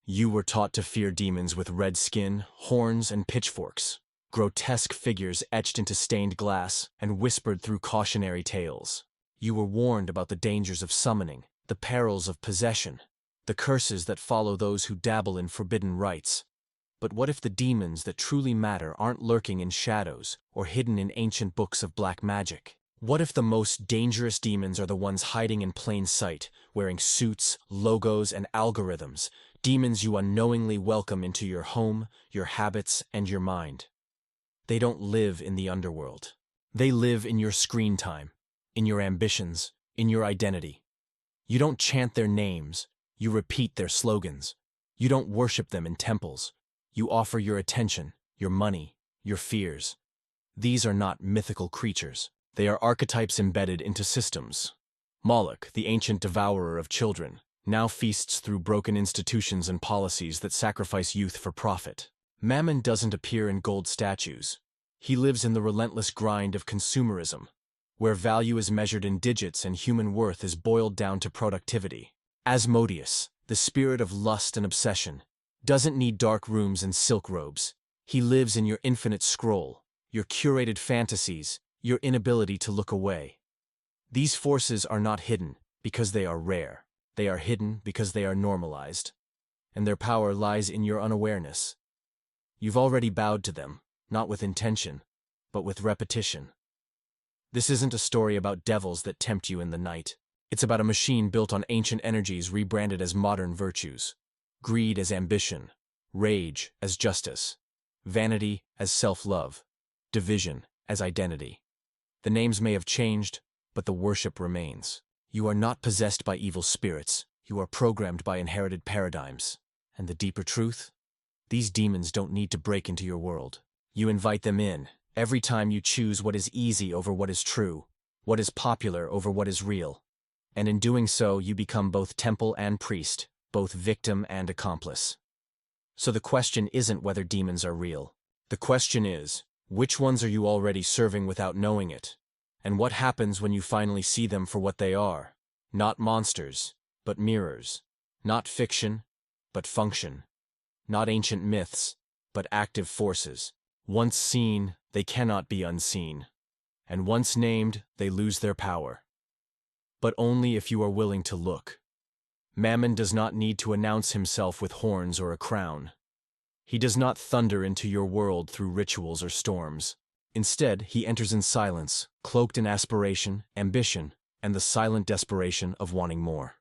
You were taught to fear demons with red skin, horns, and pitchforks, grotesque figures etched into stained glass and whispered through cautionary tales. You were warned about the dangers of summoning, the perils of possession, the curses that follow those who dabble in forbidden rites. But what if the demons that truly matter aren't lurking in shadows or hidden in ancient books of black magic? What if the most dangerous demons are the ones hiding in plain sight, wearing suits, logos, and algorithms, demons you unknowingly welcome into your home, your habits, and your mind? They don't live in the underworld. They live in your screen time, in your ambitions, in your identity. You don't chant their names, you repeat their slogans. You don't worship them in temples. You offer your attention, your money, your fears. These are not mythical creatures. They are archetypes embedded into systems. Moloch, the ancient devourer of children, now feasts through broken institutions and policies that sacrifice youth for profit. Mammon doesn't appear in gold statues. He lives in the relentless grind of consumerism, where value is measured in digits and human worth is boiled down to productivity. Asmodeus, the spirit of lust and obsession, doesn't need dark rooms and silk robes. He lives in your infinite scroll, your curated fantasies, your inability to look away. These forces are not hidden because they are rare. They are hidden because they are normalized. And their power lies in your unawareness. You've already bowed to them, not with intention, but with repetition. This isn't a story about devils that tempt you in the night. It's about a machine built on ancient energies rebranded as modern virtues. Greed as ambition, rage as justice, vanity as self-love, division as identity. The names may have changed, but the worship remains. You are not possessed by evil spirits. You are programmed by inherited paradigms. And the deeper truth? These demons don't need to break into your world. You invite them in every time you choose what is easy over what is true, what is popular over what is real. And in doing so, you become both temple and priest, both victim and accomplice. So the question isn't whether demons are real. The question is, which ones are you already serving without knowing it? And what happens when you finally see them for what they are? Not monsters, but mirrors. Not fiction, but function. Not ancient myths, but active forces. Once seen, they cannot be unseen. And once named, they lose their power. But only if you are willing to look. Mammon does not need to announce himself with horns or a crown. He does not thunder into your world through rituals or storms. Instead, he enters in silence, cloaked in aspiration, ambition, and the silent desperation of wanting more.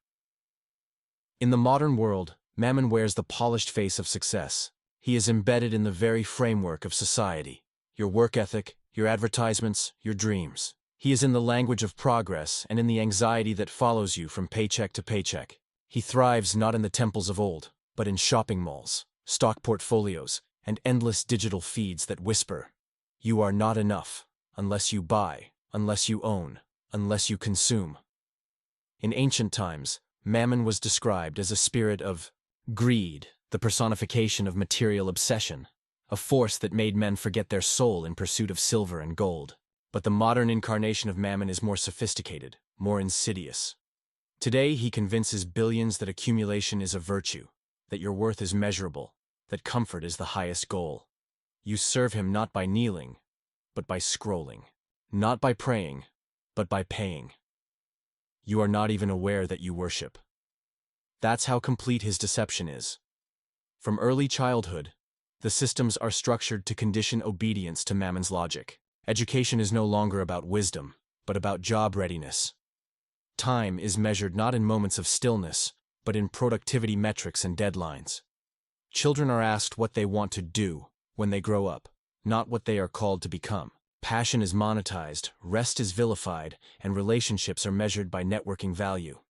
In the modern world, Mammon wears the polished face of success. He is embedded in the very framework of society. Your work ethic, your advertisements, your dreams. He is in the language of progress and in the anxiety that follows you from paycheck to paycheck. He thrives not in the temples of old, but in shopping malls, stock portfolios, and endless digital feeds that whisper, "You are not enough, unless you buy, unless you own, unless you consume." In ancient times, Mammon was described as a spirit of greed, the personification of material obsession, a force that made men forget their soul in pursuit of silver and gold. But the modern incarnation of Mammon is more sophisticated, more insidious. Today, he convinces billions that accumulation is a virtue, that your worth is measurable, that comfort is the highest goal. You serve him not by kneeling, but by scrolling. Not by praying, but by paying. You are not even aware that you worship. That's how complete his deception is. From early childhood, the systems are structured to condition obedience to Mammon's logic. Education is no longer about wisdom, but about job readiness. Time is measured not in moments of stillness, but in productivity metrics and deadlines. Children are asked what they want to do when they grow up, not what they are called to become. Passion is monetized, rest is vilified, and relationships are measured by networking value.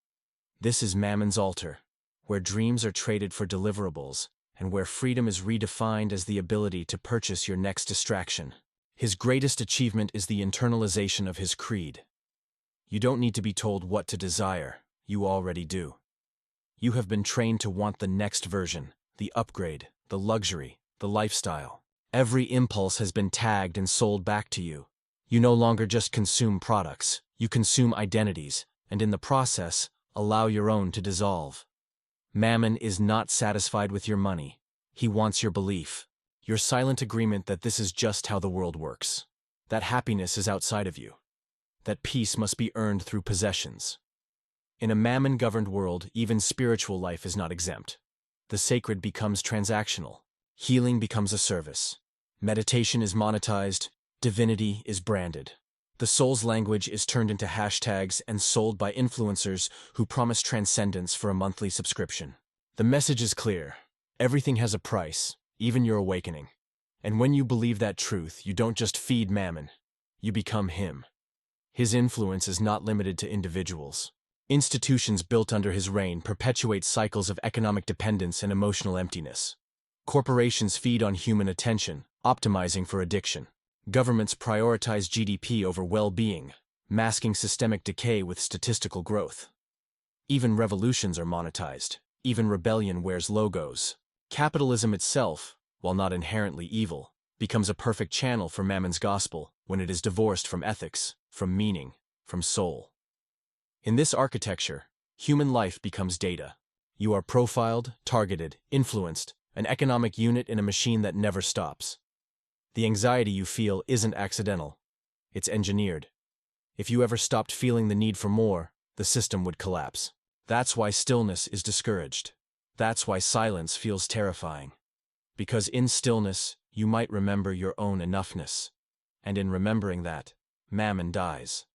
This is Mammon's altar, where dreams are traded for deliverables, and where freedom is redefined as the ability to purchase your next distraction. His greatest achievement is the internalization of his creed. You don't need to be told what to desire, you already do. You have been trained to want the next version, the upgrade, the luxury, the lifestyle. Every impulse has been tagged and sold back to you. You no longer just consume products, you consume identities, and in the process, allow your own to dissolve. Mammon is not satisfied with your money. He wants your belief, your silent agreement that this is just how the world works, that happiness is outside of you, that peace must be earned through possessions. In a mammon-governed world, even spiritual life is not exempt. The sacred becomes transactional. Healing becomes a service. Meditation is monetized. Divinity is branded. The soul's language is turned into hashtags and sold by influencers who promise transcendence for a monthly subscription. The message is clear. Everything has a price, even your awakening. And when you believe that truth, you don't just feed mammon. You become him. His influence is not limited to individuals. Institutions built under his reign perpetuate cycles of economic dependence and emotional emptiness. Corporations feed on human attention, optimizing for addiction. Governments prioritize GDP over well-being, masking systemic decay with statistical growth. Even revolutions are monetized. Even rebellion wears logos. Capitalism itself, while not inherently evil, becomes a perfect channel for Mammon's gospel when it is divorced from ethics, from meaning, from soul. In this architecture, human life becomes data. You are profiled, targeted, influenced, an economic unit in a machine that never stops. The anxiety you feel isn't accidental. It's engineered. If you ever stopped feeling the need for more, the system would collapse. That's why stillness is discouraged. That's why silence feels terrifying. Because in stillness, you might remember your own enoughness. And in remembering that, Mammon dies.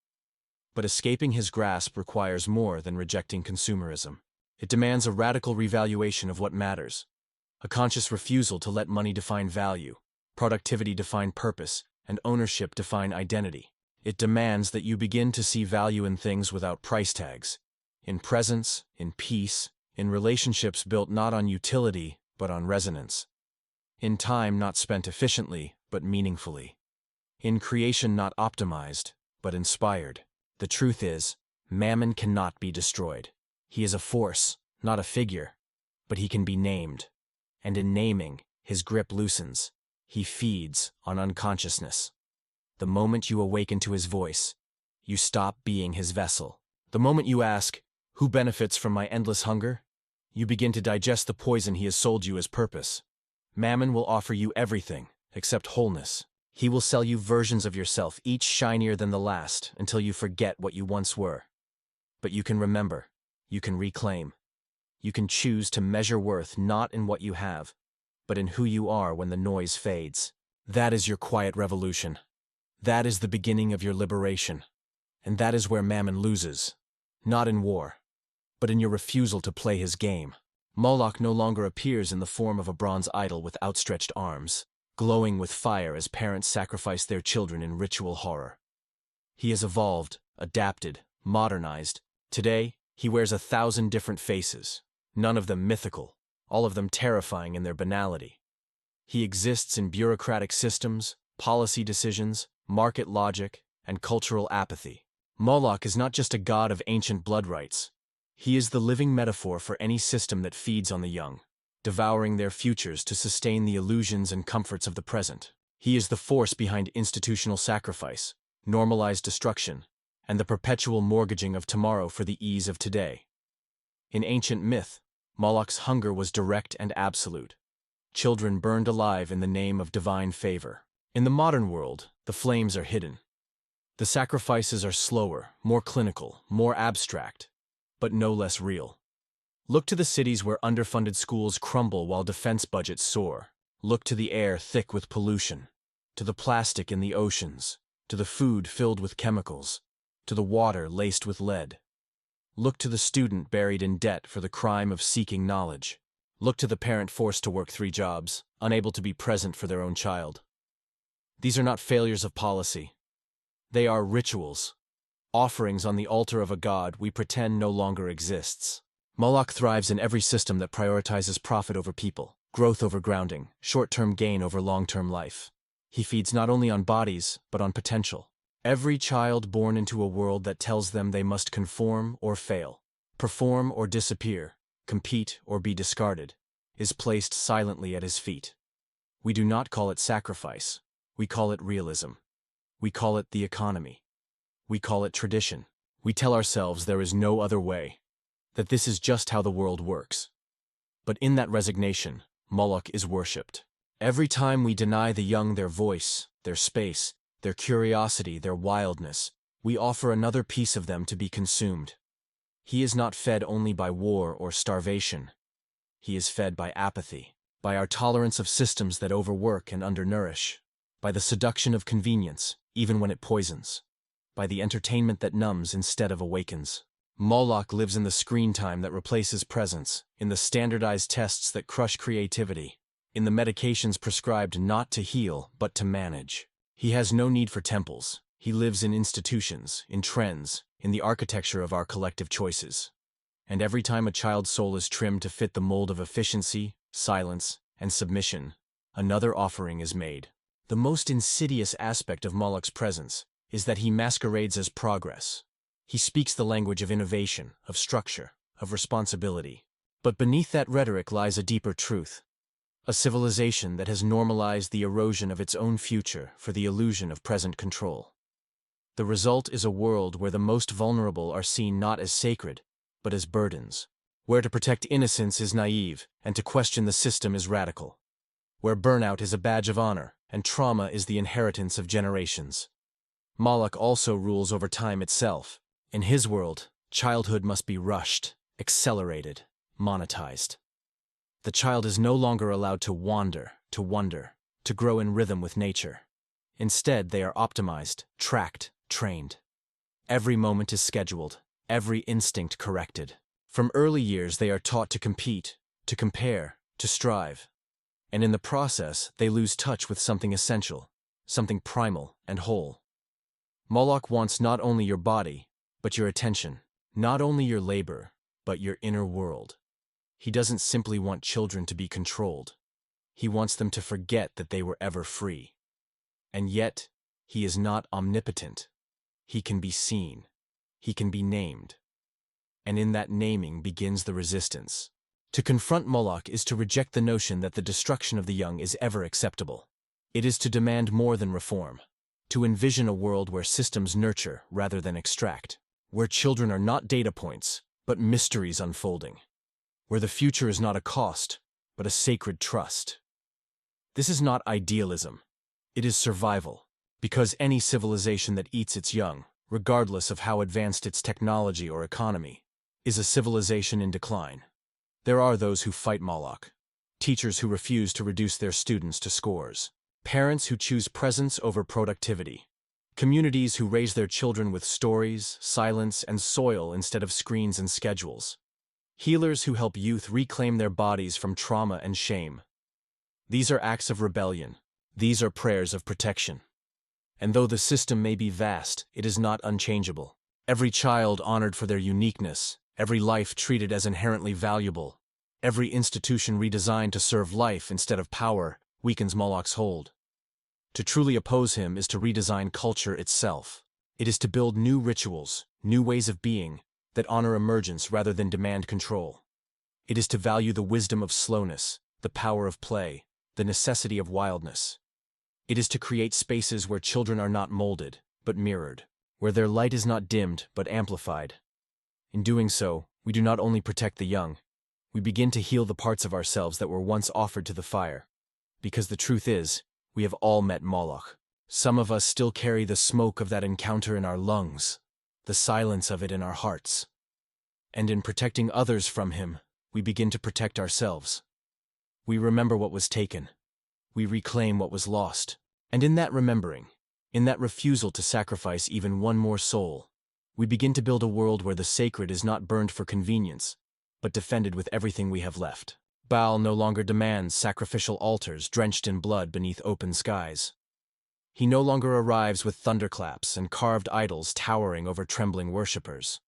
But escaping his grasp requires more than rejecting consumerism. It demands a radical revaluation of what matters, a conscious refusal to let money define value, productivity define purpose, and ownership define identity. It demands that you begin to see value in things without price tags, in presence, in peace, in relationships built not on utility, but on resonance, in time not spent efficiently, but meaningfully, in creation not optimized, but inspired. The truth is, Mammon cannot be destroyed. He is a force, not a figure, but he can be named. And in naming, his grip loosens. He feeds on unconsciousness. The moment you awaken to his voice, you stop being his vessel. The moment you ask, who benefits from my endless hunger? You begin to digest the poison he has sold you as purpose. Mammon will offer you everything, except wholeness. He will sell you versions of yourself, each shinier than the last, until you forget what you once were. But you can remember. You can reclaim. You can choose to measure worth not in what you have, but in who you are when the noise fades. That is your quiet revolution. That is the beginning of your liberation. And that is where Mammon loses. Not in war, but in your refusal to play his game. Moloch no longer appears in the form of a bronze idol with outstretched arms, glowing with fire as parents sacrifice their children in ritual horror. He has evolved, adapted, modernized. Today, he wears 1,000 different faces, none of them mythical, all of them terrifying in their banality. He exists in bureaucratic systems, policy decisions, market logic, and cultural apathy. Moloch is not just a god of ancient blood rites. He is the living metaphor for any system that feeds on the young, devouring their futures to sustain the illusions and comforts of the present. He is the force behind institutional sacrifice, normalized destruction, and the perpetual mortgaging of tomorrow for the ease of today. In ancient myth, Moloch's hunger was direct and absolute. Children burned alive in the name of divine favor. In the modern world, the flames are hidden. The sacrifices are slower, more clinical, more abstract, but no less real. Look to the cities where underfunded schools crumble while defense budgets soar. Look to the air thick with pollution, to the plastic in the oceans, to the food filled with chemicals, to the water laced with lead. Look to the student buried in debt for the crime of seeking knowledge. Look to the parent forced to work 3 jobs, unable to be present for their own child. These are not failures of policy. They are rituals, offerings on the altar of a god we pretend no longer exists. Moloch thrives in every system that prioritizes profit over people, growth over grounding, short-term gain over long-term life. He feeds not only on bodies, but on potential. Every child born into a world that tells them they must conform or fail, perform or disappear, compete or be discarded, is placed silently at his feet. We do not call it sacrifice. We call it realism. We call it the economy. We call it tradition. We tell ourselves there is no other way, that this is just how the world works. But in that resignation, Moloch is worshipped. Every time we deny the young their voice, their space, their curiosity, their wildness, we offer another piece of them to be consumed. He is not fed only by war or starvation. He is fed by apathy, by our tolerance of systems that overwork and undernourish, by the seduction of convenience, even when it poisons, by the entertainment that numbs instead of awakens. Moloch lives in the screen time that replaces presence, in the standardized tests that crush creativity, in the medications prescribed not to heal but to manage. He has no need for temples. He lives in institutions, in trends, in the architecture of our collective choices. And every time a child's soul is trimmed to fit the mold of efficiency, silence, and submission, another offering is made. The most insidious aspect of Moloch's presence is that he masquerades as progress. He speaks the language of innovation, of structure, of responsibility. But beneath that rhetoric lies a deeper truth. A civilization that has normalized the erosion of its own future for the illusion of present control. The result is a world where the most vulnerable are seen not as sacred, but as burdens. Where to protect innocence is naive, and to question the system is radical. Where burnout is a badge of honor, and trauma is the inheritance of generations. Moloch also rules over time itself. In his world, childhood must be rushed, accelerated, monetized. The child is no longer allowed to wander, to wonder, to grow in rhythm with nature. Instead, they are optimized, tracked, trained. Every moment is scheduled, every instinct corrected. From early years, they are taught to compete, to compare, to strive. And in the process, they lose touch with something essential, something primal and whole. Moloch wants not only your body, but your attention, not only your labor, but your inner world. He doesn't simply want children to be controlled. He wants them to forget that they were ever free. And yet, he is not omnipotent. He can be seen. He can be named. And in that naming begins the resistance. To confront Moloch is to reject the notion that the destruction of the young is ever acceptable. It is to demand more than reform. To envision a world where systems nurture rather than extract. Where children are not data points, but mysteries unfolding. Where the future is not a cost, but a sacred trust. This is not idealism. It is survival. Because any civilization that eats its young, regardless of how advanced its technology or economy, is a civilization in decline. There are those who fight Moloch. Teachers who refuse to reduce their students to scores. Parents who choose presence over productivity. Communities who raise their children with stories, silence, and soil instead of screens and schedules. Healers who help youth reclaim their bodies from trauma and shame. These are acts of rebellion. These are prayers of protection. And though the system may be vast, it is not unchangeable. Every child honored for their uniqueness, every life treated as inherently valuable, every institution redesigned to serve life instead of power, weakens Moloch's hold. To truly oppose him is to redesign culture itself. It is to build new rituals, new ways of being, that honor emergence rather than demand control. It is to value the wisdom of slowness, the power of play, the necessity of wildness. It is to create spaces where children are not molded, but mirrored, where their light is not dimmed, but amplified. In doing so, we do not only protect the young, we begin to heal the parts of ourselves that were once offered to the fire. Because the truth is, we have all met Moloch. Some of us still carry the smoke of that encounter in our lungs, the silence of it in our hearts. And in protecting others from him, we begin to protect ourselves. We remember what was taken. We reclaim what was lost. And in that remembering, in that refusal to sacrifice even one more soul, we begin to build a world where the sacred is not burned for convenience, but defended with everything we have left. Baal no longer demands sacrificial altars drenched in blood beneath open skies. He no longer arrives with thunderclaps and carved idols towering over trembling worshippers.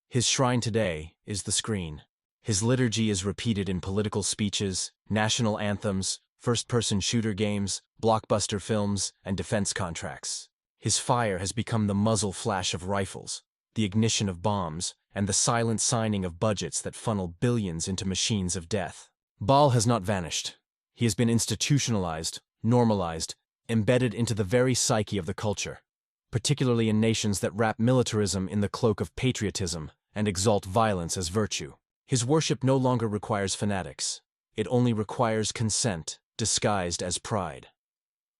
His shrine today is the screen. His liturgy is repeated in political speeches, national anthems, first-person shooter games, blockbuster films, and defense contracts. His fire has become the muzzle flash of rifles, the ignition of bombs, and the silent signing of budgets that funnel billions into machines of death. Baal has not vanished. He has been institutionalized, normalized, embedded into the very psyche of the culture, particularly in nations that wrap militarism in the cloak of patriotism and exalt violence as virtue. His worship no longer requires fanatics. It only requires consent, disguised as pride.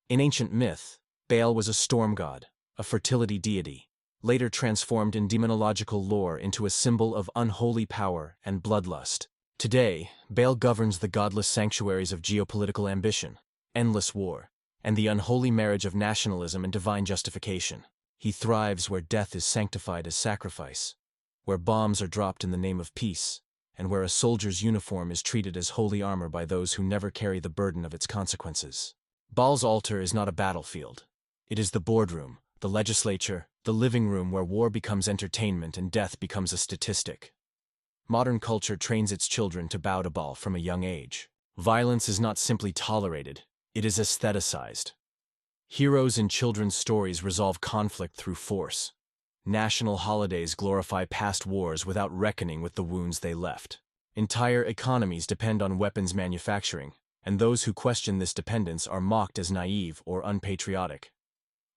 In ancient myth, Baal was a storm god, a fertility deity, later transformed in demonological lore into a symbol of unholy power and bloodlust. Today, Baal governs the godless sanctuaries of geopolitical ambition, endless war, and the unholy marriage of nationalism and divine justification. He thrives where death is sanctified as sacrifice, where bombs are dropped in the name of peace, and where a soldier's uniform is treated as holy armor by those who never carry the burden of its consequences. Baal's altar is not a battlefield. It is the boardroom, the legislature, the living room where war becomes entertainment and death becomes a statistic. Modern culture trains its children to bow to Baal from a young age. Violence is not simply tolerated, it is aestheticized. Heroes in children's stories resolve conflict through force. National holidays glorify past wars without reckoning with the wounds they left. Entire economies depend on weapons manufacturing, and those who question this dependence are mocked as naive or unpatriotic.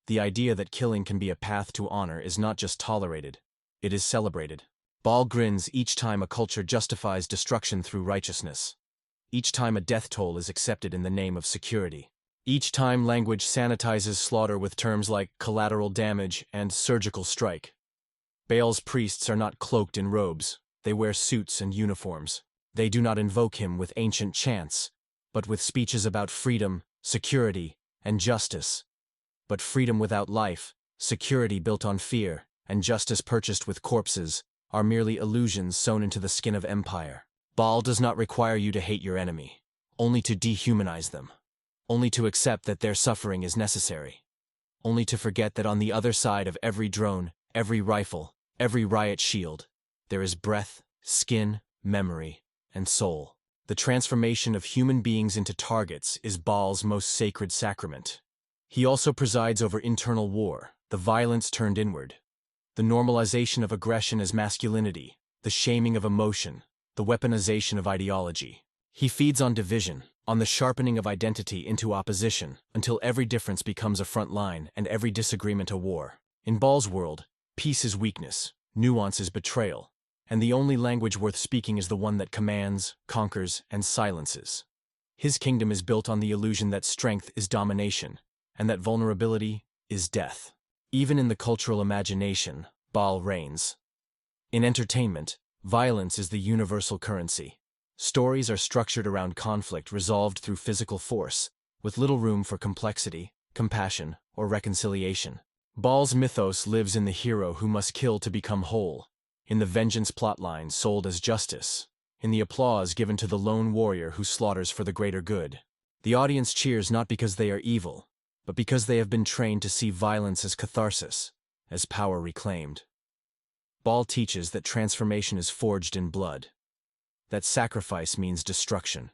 The idea that killing can be a path to honor is not just tolerated, it is celebrated. Baal grins each time a culture justifies destruction through righteousness. Each time a death toll is accepted in the name of security. Each time language sanitizes slaughter with terms like collateral damage and surgical strike. Baal's priests are not cloaked in robes, they wear suits and uniforms. They do not invoke him with ancient chants, but with speeches about freedom, security, and justice. But freedom without life, security built on fear, and justice purchased with corpses, are merely illusions sewn into the skin of empire. Baal does not require you to hate your enemy, only to dehumanize them. Only to accept that their suffering is necessary. Only to forget that on the other side of every drone, every rifle, every riot shield, there is breath, skin, memory, and soul. The transformation of human beings into targets is Baal's most sacred sacrament. He also presides over internal war, the violence turned inward. The normalization of aggression as masculinity, the shaming of emotion, the weaponization of ideology. He feeds on division, on the sharpening of identity into opposition, until every difference becomes a front line and every disagreement a war. In Baal's world, peace is weakness, nuance is betrayal, and the only language worth speaking is the one that commands, conquers, and silences. His kingdom is built on the illusion that strength is domination, and that vulnerability is death. Even in the cultural imagination, Baal reigns. In entertainment, violence is the universal currency. Stories are structured around conflict resolved through physical force, with little room for complexity, compassion, or reconciliation. Baal's mythos lives in the hero who must kill to become whole, in the vengeance plotline sold as justice, in the applause given to the lone warrior who slaughters for the greater good. The audience cheers not because they are evil, but because they have been trained to see violence as catharsis, as power reclaimed. Baal teaches that transformation is forged in blood, that sacrifice means destruction.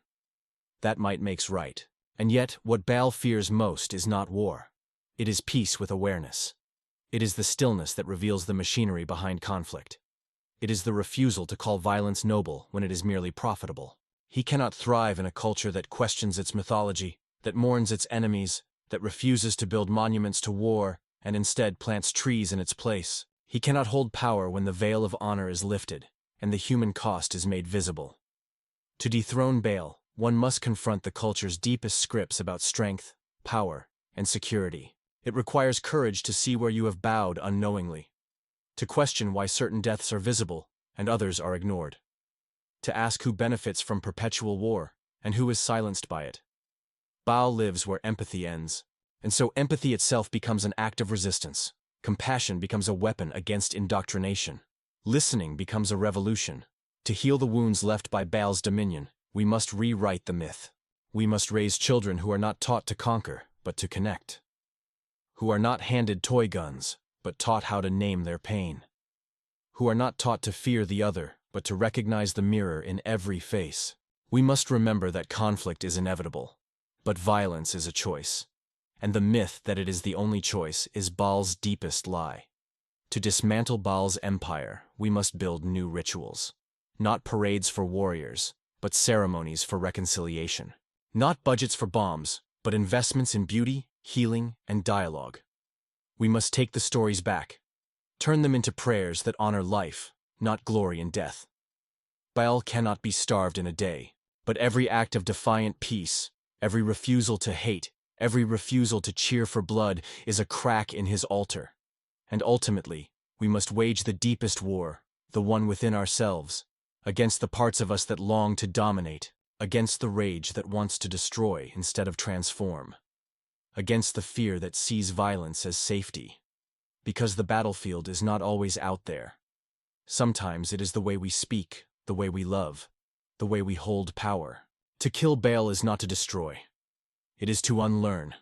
That might makes right. And yet, what Baal fears most is not war. It is peace with awareness. It is the stillness that reveals the machinery behind conflict. It is the refusal to call violence noble when it is merely profitable. He cannot thrive in a culture that questions its mythology, that mourns its enemies, that refuses to build monuments to war, and instead plants trees in its place. He cannot hold power when the veil of honor is lifted, and the human cost is made visible. To dethrone Baal, one must confront the culture's deepest scripts about strength, power, and security. It requires courage to see where you have bowed unknowingly, to question why certain deaths are visible and others are ignored, to ask who benefits from perpetual war and who is silenced by it. Baal lives where empathy ends, and so empathy itself becomes an act of resistance. Compassion becomes a weapon against indoctrination. Listening becomes a revolution. To heal the wounds left by Baal's dominion, we must rewrite the myth. We must raise children who are not taught to conquer, but to connect. Who are not handed toy guns, but taught how to name their pain. Who are not taught to fear the other, but to recognize the mirror in every face. We must remember that conflict is inevitable, but violence is a choice. And the myth that it is the only choice is Baal's deepest lie. To dismantle Baal's empire, we must build new rituals. Not parades for warriors, but ceremonies for reconciliation. Not budgets for bombs, but investments in beauty, healing, and dialogue. We must take the stories back, turn them into prayers that honor life, not glory in death. Baal cannot be starved in a day. But every act of defiant peace, every refusal to hate, every refusal to cheer for blood is a crack in his altar. And ultimately, we must wage the deepest war, the one within ourselves, against the parts of us that long to dominate, against the rage that wants to destroy instead of transform, against the fear that sees violence as safety. Because the battlefield is not always out there. Sometimes it is the way we speak, the way we love, the way we hold power. To kill Baal is not to destroy. It is to unlearn,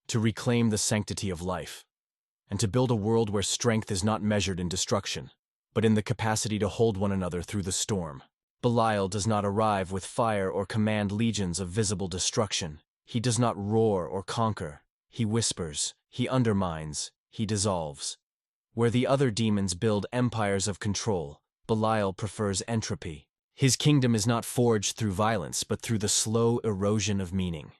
to reclaim the sanctity of life, and to build a world where strength is not measured in destruction, but in the capacity to hold one another through the storm. Belial does not arrive with fire or command legions of visible destruction. He does not roar or conquer. He whispers, he undermines, he dissolves. Where the other demons build empires of control, Belial prefers entropy. His kingdom is not forged through violence, but through the slow erosion of meaning.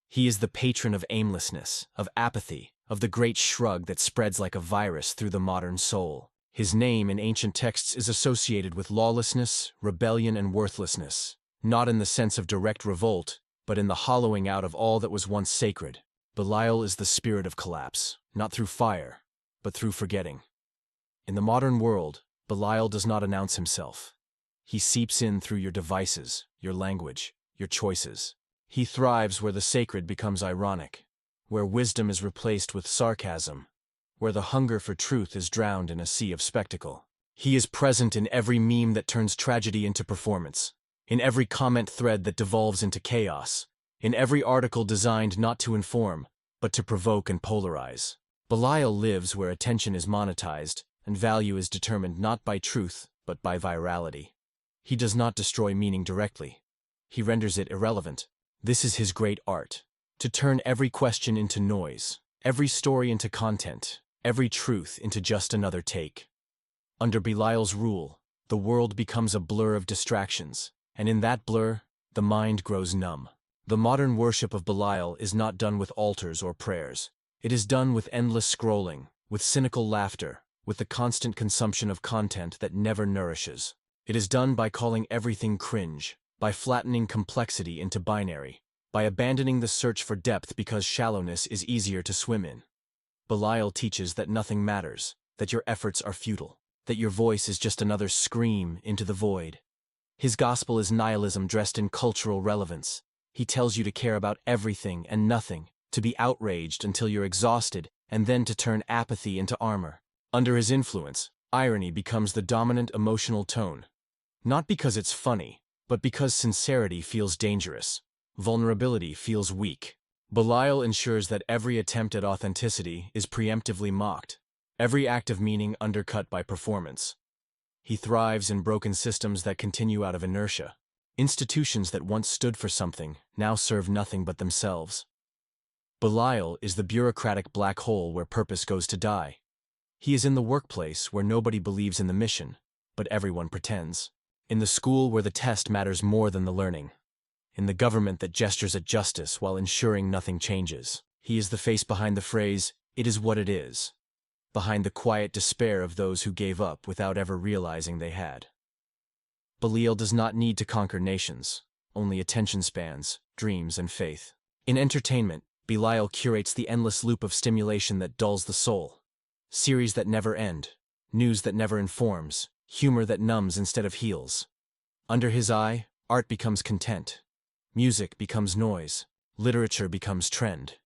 He is the patron of aimlessness, of apathy, of the great shrug that spreads like a virus through the modern soul. His name in ancient texts is associated with lawlessness, rebellion, and worthlessness, not in the sense of direct revolt, but in the hollowing out of all that was once sacred. Belial is the spirit of collapse, not through fire, but through forgetting. In the modern world, Belial does not announce himself. He seeps in through your devices, your language, your choices. He thrives where the sacred becomes ironic, where wisdom is replaced with sarcasm, where the hunger for truth is drowned in a sea of spectacle. He is present in every meme that turns tragedy into performance, in every comment thread that devolves into chaos, in every article designed not to inform, but to provoke and polarize. Belial lives where attention is monetized, and value is determined not by truth, but by virality. He does not destroy meaning directly. He renders it irrelevant. This is his great art, to turn every question into noise, every story into content, every truth into just another take. Under Belial's rule, the world becomes a blur of distractions, and in that blur, the mind grows numb. The modern worship of Belial is not done with altars or prayers. It is done with endless scrolling, with cynical laughter, with the constant consumption of content that never nourishes. It is done by calling everything cringe, by flattening complexity into binary, by abandoning the search for depth because shallowness is easier to swim in. Belial teaches that nothing matters, that your efforts are futile, that your voice is just another scream into the void. His gospel is nihilism dressed in cultural relevance. He tells you to care about everything and nothing, to be outraged until you're exhausted, and then to turn apathy into armor. Under his influence, irony becomes the dominant emotional tone. Not because it's funny, but because sincerity feels dangerous. Vulnerability feels weak. Belial ensures that every attempt at authenticity is preemptively mocked, every act of meaning undercut by performance. He thrives in broken systems that continue out of inertia. Institutions that once stood for something now serve nothing but themselves. Belial is the bureaucratic black hole where purpose goes to die. He is in the workplace where nobody believes in the mission, but everyone pretends. In the school where the test matters more than the learning. In the government that gestures at justice while ensuring nothing changes. He is the face behind the phrase, "It is what it is," behind the quiet despair of those who gave up without ever realizing they had. Belial does not need to conquer nations, only attention spans, dreams, and faith. In entertainment, Belial curates the endless loop of stimulation that dulls the soul. Series that never end, news that never informs, humor that numbs instead of heals. Under his eye, art becomes content. Music becomes noise. Literature becomes trend.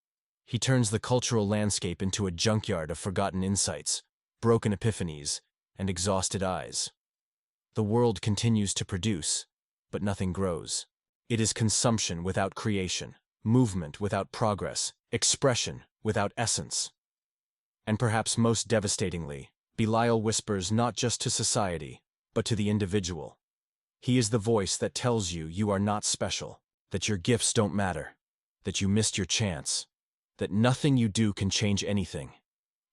He turns the cultural landscape into a junkyard of forgotten insights, broken epiphanies, and exhausted eyes. The world continues to produce, but nothing grows. It is consumption without creation, movement without progress, expression without essence. And perhaps most devastatingly, Belial whispers not just to society, but to the individual. He is the voice that tells you you are not special, that your gifts don't matter, that you missed your chance, that nothing you do can change anything.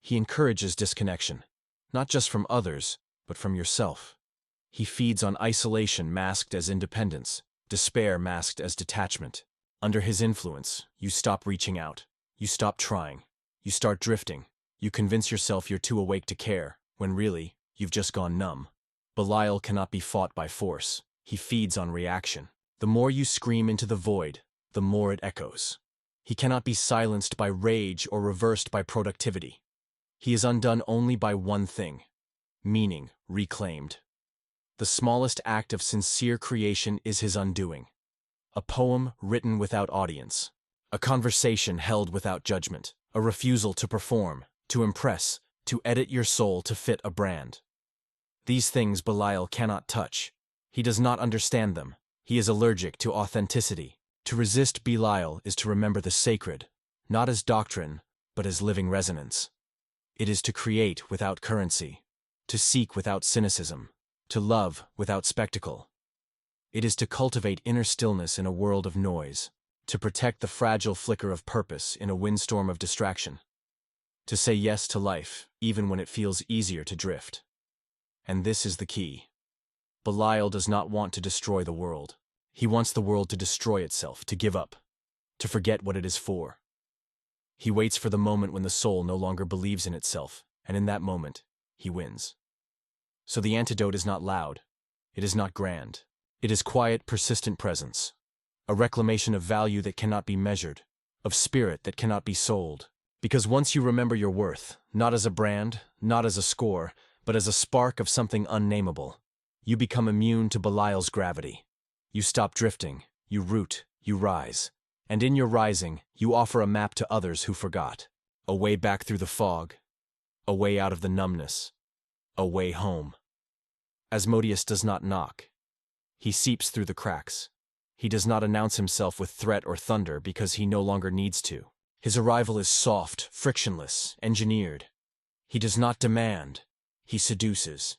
He encourages disconnection, not just from others, but from yourself. He feeds on isolation masked as independence, despair masked as detachment. Under his influence, you stop reaching out, you stop trying, you start drifting. You convince yourself you're too awake to care, when really, you've just gone numb. Belial cannot be fought by force. He feeds on reaction. The more you scream into the void, the more it echoes. He cannot be silenced by rage or reversed by productivity. He is undone only by one thing: meaning reclaimed. The smallest act of sincere creation is his undoing. A poem written without audience. A conversation held without judgment. A refusal to perform, to impress, to edit your soul to fit a brand. These things Belial cannot touch. He does not understand them. He is allergic to authenticity. To resist Belial is to remember the sacred, not as doctrine, but as living resonance. It is to create without currency, to seek without cynicism, to love without spectacle. It is to cultivate inner stillness in a world of noise, to protect the fragile flicker of purpose in a windstorm of distraction, to say yes to life even when it feels easier to drift. And this is the key. Belial does not want to destroy the world. He wants the world to destroy itself, to give up, to forget what it is for. He waits for the moment when the soul no longer believes in itself, and in that moment, he wins. So the antidote is not loud. It is not grand. It is quiet, persistent presence. A reclamation of value that cannot be measured, of spirit that cannot be sold. Because once you remember your worth, not as a brand, not as a score, but as a spark of something unnameable, you become immune to Belial's gravity. You stop drifting, you root, you rise. And in your rising, you offer a map to others who forgot. A way back through the fog. A way out of the numbness. A way home. Asmodeus does not knock. He seeps through the cracks. He does not announce himself with threat or thunder because he no longer needs to. His arrival is soft, frictionless, engineered. He does not demand. He seduces.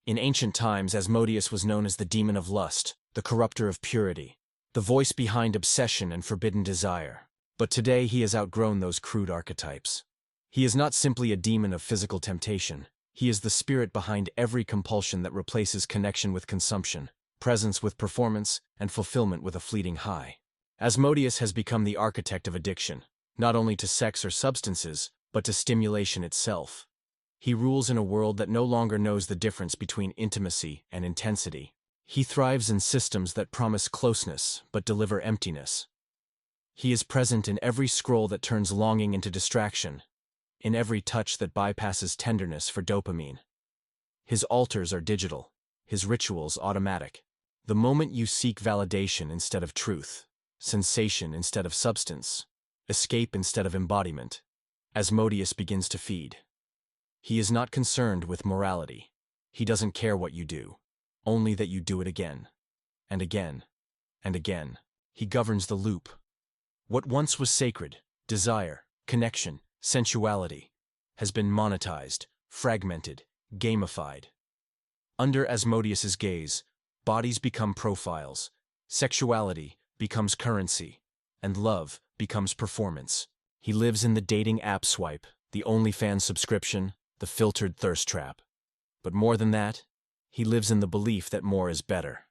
In ancient times, Asmodeus was known as the demon of lust, the corrupter of purity, the voice behind obsession and forbidden desire. But today he has outgrown those crude archetypes. He is not simply a demon of physical temptation. He is the spirit behind every compulsion that replaces connection with consumption, presence with performance, and fulfillment with a fleeting high. Asmodeus has become the architect of addiction, not only to sex or substances, but to stimulation itself. He rules in a world that no longer knows the difference between intimacy and intensity. He thrives in systems that promise closeness but deliver emptiness. He is present in every scroll that turns longing into distraction, in every touch that bypasses tenderness for dopamine. His altars are digital, his rituals automatic. The moment you seek validation instead of truth, sensation instead of substance, escape instead of embodiment, Asmodeus begins to feed. He is not concerned with morality. He doesn't care what you do, only that you do it again, and again, and again. He governs the loop. What once was sacred, desire, connection, sensuality, has been monetized, fragmented, gamified. Under Asmodeus's gaze, bodies become profiles, sexuality becomes currency, and love becomes performance. He lives in the dating app swipe, the OnlyFans subscription, the filtered thirst trap. But more than that, he lives in the belief that more is better.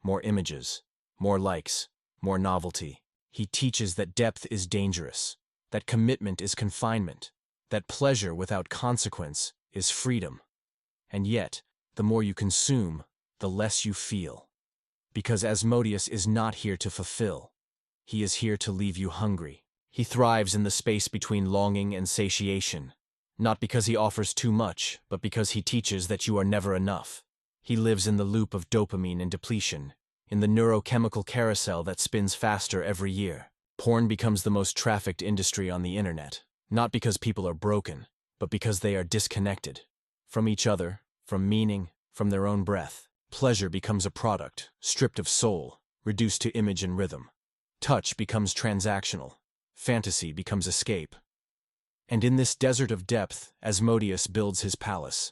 More images, more likes, more novelty. He teaches that depth is dangerous, that commitment is confinement, that pleasure without consequence is freedom. And yet, the more you consume, the less you feel. Because Asmodeus is not here to fulfill. He is here to leave you hungry. He thrives in the space between longing and satiation, not because he offers too much, but because he teaches that you are never enough. He lives in the loop of dopamine and depletion, in the neurochemical carousel that spins faster every year. Porn becomes the most trafficked industry on the internet, not because people are broken, but because they are disconnected. From each other, from meaning, from their own breath. Pleasure becomes a product, stripped of soul, reduced to image and rhythm. Touch becomes transactional. Fantasy becomes escape. And in this desert of depth, Asmodeus builds his palace.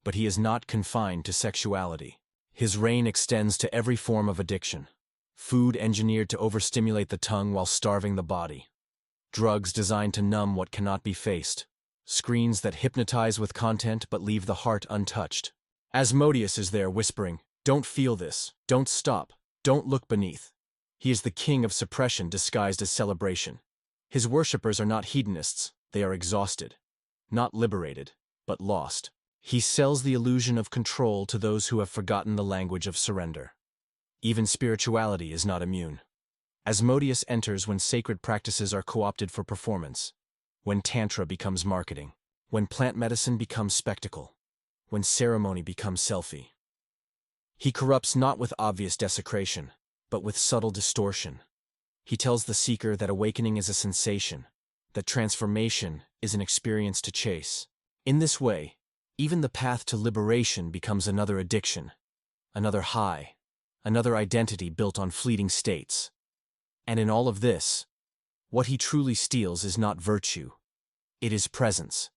But he is not confined to sexuality. His reign extends to every form of addiction. Food engineered to overstimulate the tongue while starving the body. Drugs designed to numb what cannot be faced. Screens that hypnotize with content but leave the heart untouched. Asmodeus is there whispering, "Don't feel this, don't stop, don't look beneath." He is the king of suppression disguised as celebration. His worshippers are not hedonists, they are exhausted. Not liberated, but lost. He sells the illusion of control to those who have forgotten the language of surrender. Even spirituality is not immune. Asmodeus enters when sacred practices are co-opted for performance, when tantra becomes marketing, when plant medicine becomes spectacle, when ceremony becomes selfie. He corrupts not with obvious desecration, but with subtle distortion. He tells the seeker that awakening is a sensation, that transformation is an experience to chase. In this way, even the path to liberation becomes another addiction, another high, another identity built on fleeting states. And in all of this, what he truly steals is not virtue, it is presence.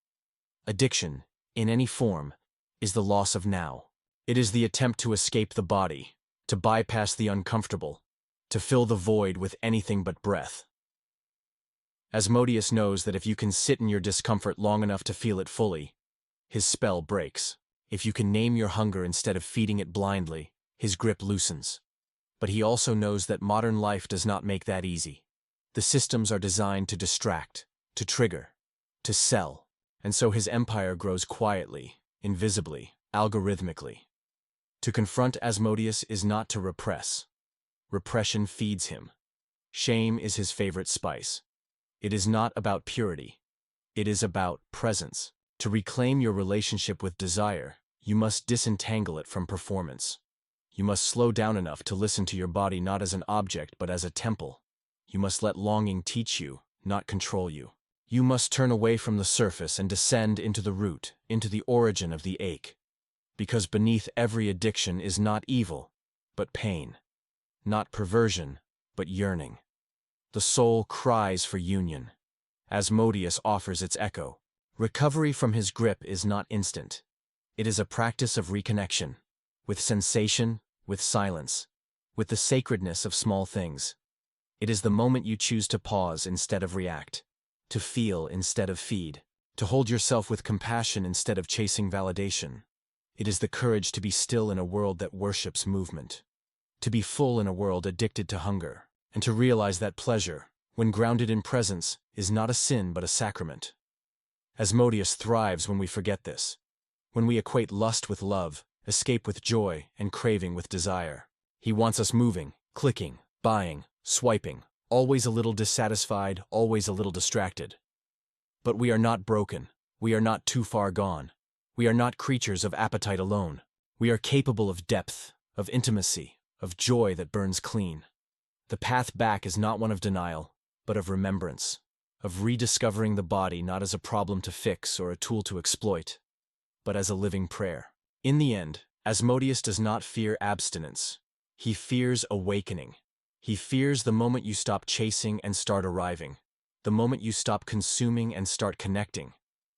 Addiction, in any form, is the loss of now. It is the attempt to escape the body, to bypass the uncomfortable, to fill the void with anything but breath. Asmodeus knows that if you can sit in your discomfort long enough to feel it fully, his spell breaks. If you can name your hunger instead of feeding it blindly, his grip loosens. But he also knows that modern life does not make that easy. The systems are designed to distract, to trigger, to sell, and so his empire grows quietly, invisibly, algorithmically. To confront Asmodeus is not to repress. Repression feeds him. Shame is his favorite spice. It is not about purity. It is about presence. To reclaim your relationship with desire, you must disentangle it from performance. You must slow down enough to listen to your body not as an object but as a temple. You must let longing teach you, not control you. You must turn away from the surface and descend into the root, into the origin of the ache. Because beneath every addiction is not evil, but pain. Not perversion, but yearning. The soul cries for union. Asmodeus offers its echo. Recovery from his grip is not instant. It is a practice of reconnection, with sensation, with silence, with the sacredness of small things. It is the moment you choose to pause instead of react, to feel instead of feed, to hold yourself with compassion instead of chasing validation. It is the courage to be still in a world that worships movement, to be full in a world addicted to hunger, and to realize that pleasure, when grounded in presence, is not a sin but a sacrament. Asmodeus thrives when we forget this, when we equate lust with love, escape with joy, and craving with desire. He wants us moving, clicking, buying, swiping, always a little dissatisfied, always a little distracted. But we are not broken. We are not too far gone. We are not creatures of appetite alone. We are capable of depth, of intimacy, of joy that burns clean. The path back is not one of denial, but of remembrance, of rediscovering the body not as a problem to fix or a tool to exploit, but as a living prayer. In the end, Asmodeus does not fear abstinence. He fears awakening. He fears the moment you stop chasing and start arriving, the moment you stop consuming and start connecting,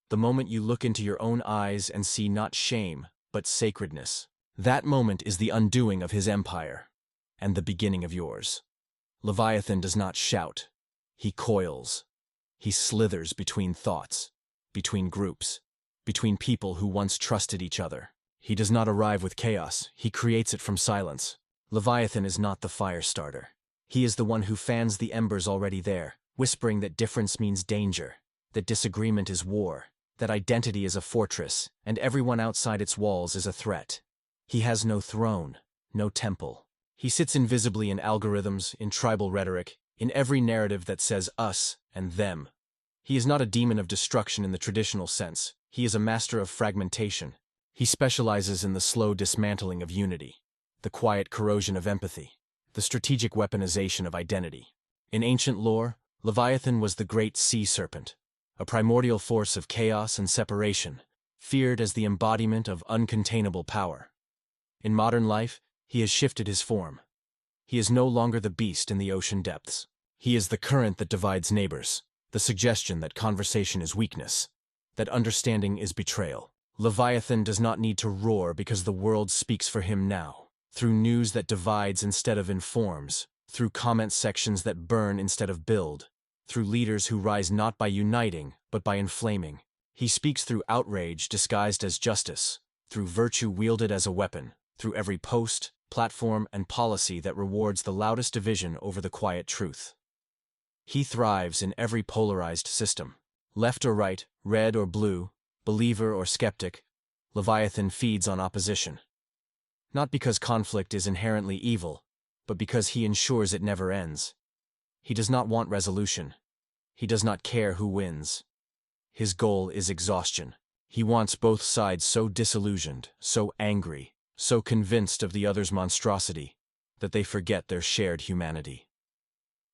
the moment you look into your own eyes and see not shame, but sacredness. That moment is the undoing of his empire, and the beginning of yours. Leviathan does not shout. He coils. He slithers between thoughts, between groups, between people who once trusted each other. He does not arrive with chaos. He creates it from silence. Leviathan is not the fire starter. He is the one who fans the embers already there, whispering that difference means danger, that disagreement is war, that identity is a fortress, and everyone outside its walls is a threat. He has no throne, no temple. He sits invisibly in algorithms, in tribal rhetoric, in every narrative that says us and them. He is not a demon of destruction in the traditional sense. He is a master of fragmentation. He specializes in the slow dismantling of unity, the quiet corrosion of empathy, the strategic weaponization of identity. In ancient lore, Leviathan was the great sea serpent, a primordial force of chaos and separation, feared as the embodiment of uncontainable power. In modern life, he has shifted his form. He is no longer the beast in the ocean depths. He is the current that divides neighbors, the suggestion that conversation is weakness, that understanding is betrayal. Leviathan does not need to roar because the world speaks for him now, through news that divides instead of informs, through comment sections that burn instead of build, through leaders who rise not by uniting, but by inflaming. He speaks through outrage disguised as justice, through virtue wielded as a weapon, through every post, platform, and policy that rewards the loudest division over the quiet truth. He thrives in every polarized system. Left or right, red or blue, believer or skeptic, Leviathan feeds on opposition. Not because conflict is inherently evil, but because he ensures it never ends. He does not want resolution. He does not care who wins. His goal is exhaustion. He wants both sides so disillusioned, so angry, so convinced of the other's monstrosity, that they forget their shared humanity.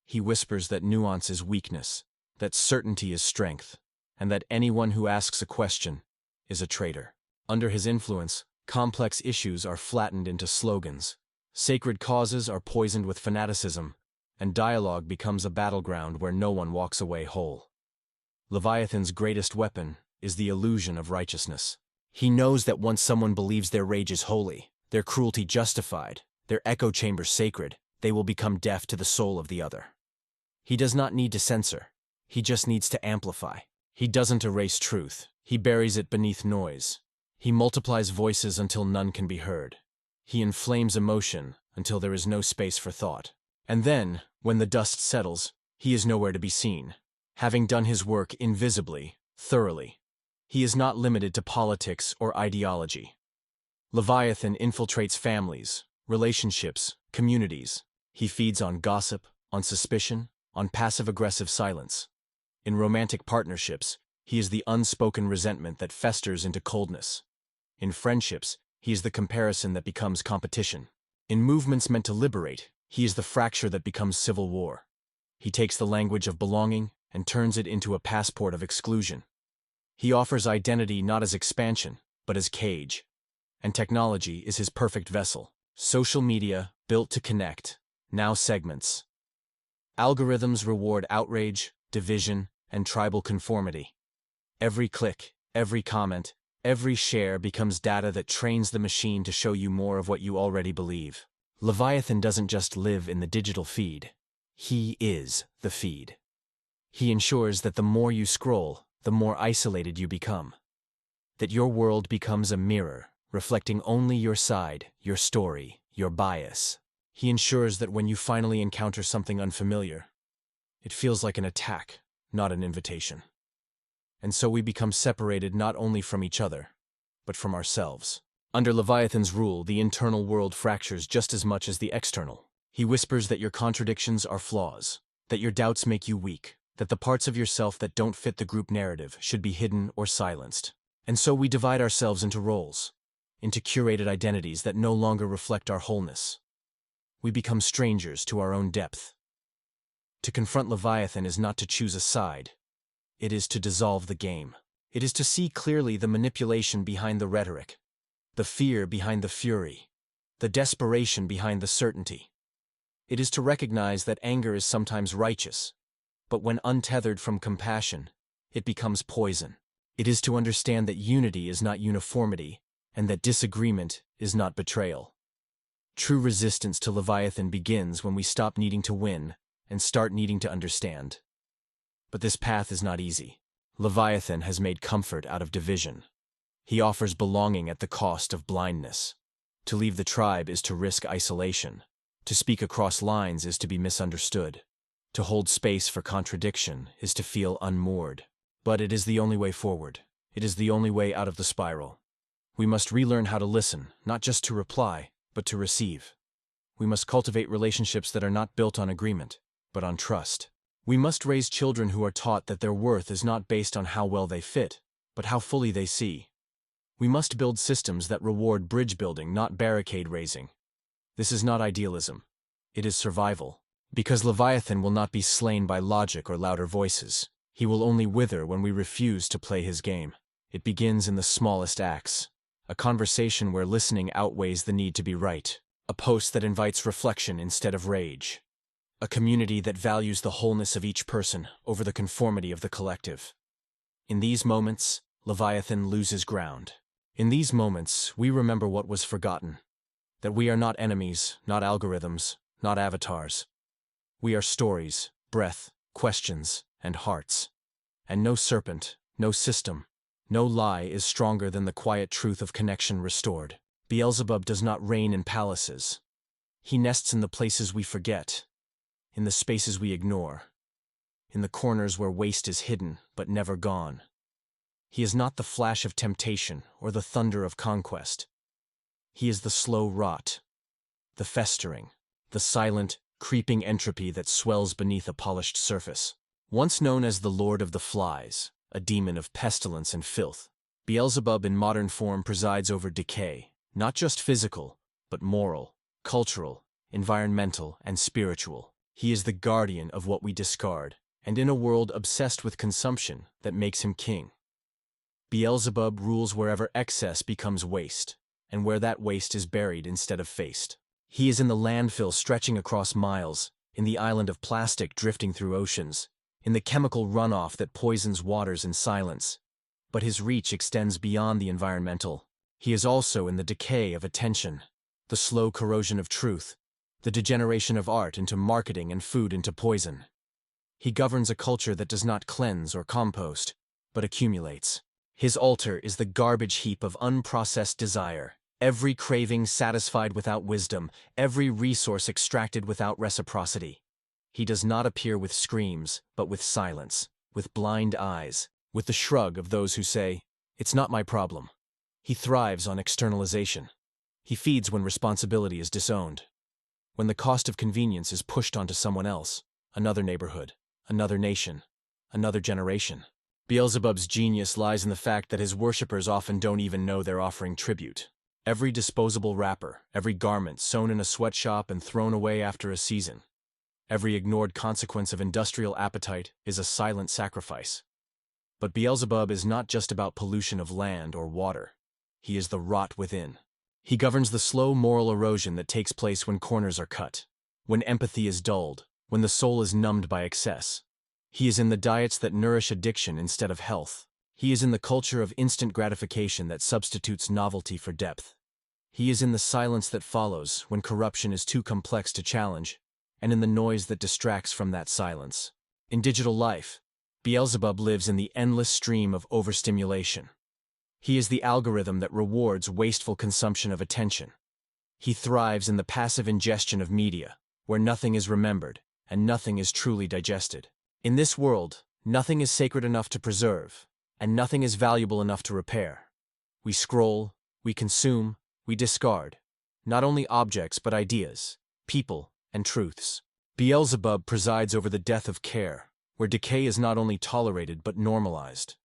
He whispers that nuance is weakness, that certainty is strength, and that anyone who asks a question is a traitor. Under his influence, complex issues are flattened into slogans. Sacred causes are poisoned with fanaticism, and dialogue becomes a battleground where no one walks away whole. Leviathan's greatest weapon is the illusion of righteousness. He knows that once someone believes their rage is holy, their cruelty justified, their echo chamber sacred, they will become deaf to the soul of the other. He does not need to censor. He just needs to amplify. He doesn't erase truth. He buries it beneath noise. He multiplies voices until none can be heard. He inflames emotion until there is no space for thought. And then, when the dust settles, he is nowhere to be seen, having done his work invisibly, thoroughly. He is not limited to politics or ideology. Leviathan infiltrates families, relationships, communities. He feeds on gossip, on suspicion, on passive-aggressive silence. In romantic partnerships, he is the unspoken resentment that festers into coldness. In friendships, he is the comparison that becomes competition. In movements meant to liberate, he is the fracture that becomes civil war. He takes the language of belonging and turns it into a passport of exclusion. He offers identity not as expansion, but as cage. And technology is his perfect vessel. Social media, built to connect, now segments. Algorithms reward outrage, division, and tribal conformity. Every click, every comment, every share becomes data that trains the machine to show you more of what you already believe. Leviathan doesn't just live in the digital feed. He is the feed. He ensures that the more you scroll, the more isolated you become. That your world becomes a mirror, reflecting only your side, your story, your bias. He ensures that when you finally encounter something unfamiliar, it feels like an attack, not an invitation. And so we become separated not only from each other, but from ourselves. Under Leviathan's rule, the internal world fractures just as much as the external. He whispers that your contradictions are flaws, that your doubts make you weak, that the parts of yourself that don't fit the group narrative should be hidden or silenced. And so we divide ourselves into roles, into curated identities that no longer reflect our wholeness. We become strangers to our own depth. To confront Leviathan is not to choose a side. It is to dissolve the game. It is to see clearly the manipulation behind the rhetoric, the fear behind the fury, the desperation behind the certainty. It is to recognize that anger is sometimes righteous, but when untethered from compassion, it becomes poison. It is to understand that unity is not uniformity, and that disagreement is not betrayal. True resistance to Leviathan begins when we stop needing to win and start needing to understand. But this path is not easy. Leviathan has made comfort out of division. He offers belonging at the cost of blindness. To leave the tribe is to risk isolation. To speak across lines is to be misunderstood. To hold space for contradiction is to feel unmoored. But it is the only way forward. It is the only way out of the spiral. We must relearn how to listen, not just to reply, but to receive. We must cultivate relationships that are not built on agreement, but on trust. We must raise children who are taught that their worth is not based on how well they fit, but how fully they see. We must build systems that reward bridge building, not barricade raising. This is not idealism. It is survival. Because Leviathan will not be slain by logic or louder voices. He will only wither when we refuse to play his game. It begins in the smallest acts. A conversation where listening outweighs the need to be right. A post that invites reflection instead of rage. A community that values the wholeness of each person over the conformity of the collective. In these moments, Leviathan loses ground. In these moments, we remember what was forgotten. That we are not enemies, not algorithms, not avatars. We are stories, breath, questions, and hearts. And no serpent, no system, no lie is stronger than the quiet truth of connection restored. Beelzebub does not reign in palaces. He nests in the places we forget, in the spaces we ignore, in the corners where waste is hidden but never gone. He is not the flash of temptation or the thunder of conquest. He is the slow rot, the festering, the silent, creeping entropy that swells beneath a polished surface. Once known as the Lord of the Flies, a demon of pestilence and filth, Beelzebub in modern form presides over decay, not just physical, but moral, cultural, environmental, and spiritual. He is the guardian of what we discard, and in a world obsessed with consumption, that makes him king. Beelzebub rules wherever excess becomes waste, and where that waste is buried instead of faced. He is in the landfill stretching across miles, in the island of plastic drifting through oceans, in the chemical runoff that poisons waters in silence. But his reach extends beyond the environmental. He is also in the decay of attention, the slow corrosion of truth, the degeneration of art into marketing and food into poison. He governs a culture that does not cleanse or compost, but accumulates. His altar is the garbage heap of unprocessed desire, every craving satisfied without wisdom, every resource extracted without reciprocity. He does not appear with screams, but with silence, with blind eyes, with the shrug of those who say, "It's not my problem." He thrives on externalization. He feeds when responsibility is disowned, when the cost of convenience is pushed onto someone else, another neighborhood, another nation, another generation. Beelzebub's genius lies in the fact that his worshippers often don't even know they're offering tribute. Every disposable wrapper, every garment sewn in a sweatshop and thrown away after a season, every ignored consequence of industrial appetite is a silent sacrifice. But Beelzebub is not just about pollution of land or water. He is the rot within. He governs the slow moral erosion that takes place when corners are cut, when empathy is dulled, when the soul is numbed by excess. He is in the diets that nourish addiction instead of health. He is in the culture of instant gratification that substitutes novelty for depth. He is in the silence that follows when corruption is too complex to challenge, and in the noise that distracts from that silence. In digital life, Beelzebub lives in the endless stream of overstimulation. He is the algorithm that rewards wasteful consumption of attention. He thrives in the passive ingestion of media, where nothing is remembered and nothing is truly digested. In this world, nothing is sacred enough to preserve, and nothing is valuable enough to repair. We scroll, we consume, we discard, not only objects but ideas, people, and truths. Beelzebub presides over the death of care, where decay is not only tolerated but normalized.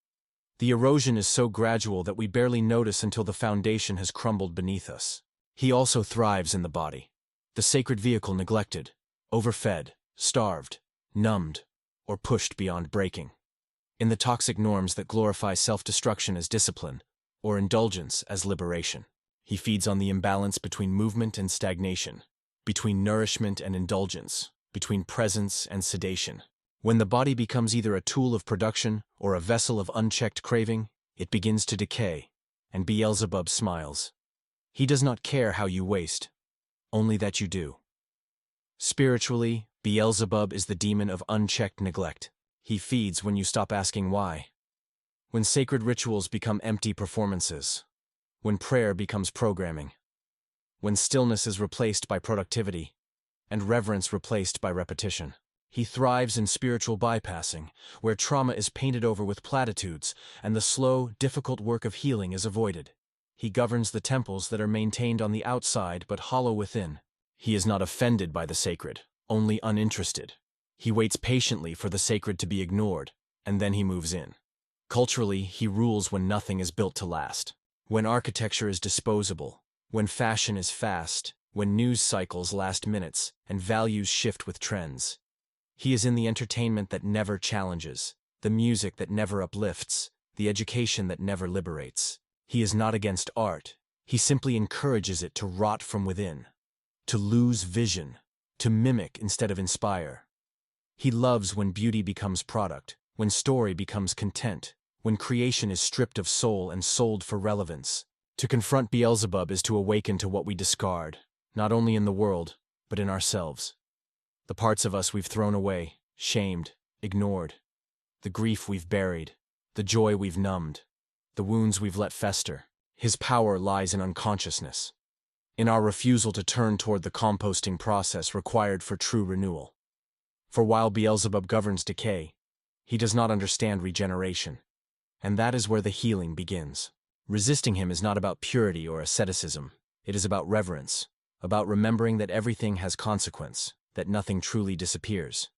The erosion is so gradual that we barely notice until the foundation has crumbled beneath us. He also thrives in the body, the sacred vehicle neglected, overfed, starved, numbed, or pushed beyond breaking. In the toxic norms that glorify self-destruction as discipline, or indulgence as liberation. He feeds on the imbalance between movement and stagnation, between nourishment and indulgence, between presence and sedation. When the body becomes either a tool of production or a vessel of unchecked craving, it begins to decay, and Beelzebub smiles. He does not care how you waste, only that you do. Spiritually, Beelzebub is the demon of unchecked neglect. He feeds when you stop asking why. When sacred rituals become empty performances. When prayer becomes programming. When stillness is replaced by productivity, and reverence replaced by repetition. He thrives in spiritual bypassing, where trauma is painted over with platitudes, and the slow, difficult work of healing is avoided. He governs the temples that are maintained on the outside but hollow within. He is not offended by the sacred, only uninterested. He waits patiently for the sacred to be ignored, and then he moves in. Culturally, he rules when nothing is built to last. When architecture is disposable, when fashion is fast, when news cycles last minutes, and values shift with trends. He is in the entertainment that never challenges, the music that never uplifts, the education that never liberates. He is not against art. He simply encourages it to rot from within, to lose vision, to mimic instead of inspire. He loves when beauty becomes product, when story becomes content, when creation is stripped of soul and sold for relevance. To confront Beelzebub is to awaken to what we discard, not only in the world, but in ourselves. The parts of us we've thrown away, shamed, ignored. The grief we've buried, the joy we've numbed, the wounds we've let fester. His power lies in unconsciousness, in our refusal to turn toward the composting process required for true renewal. For while Beelzebub governs decay, he does not understand regeneration, and that is where the healing begins. Resisting him is not about purity or asceticism. It is about reverence, about remembering that everything has consequence, that nothing truly disappears.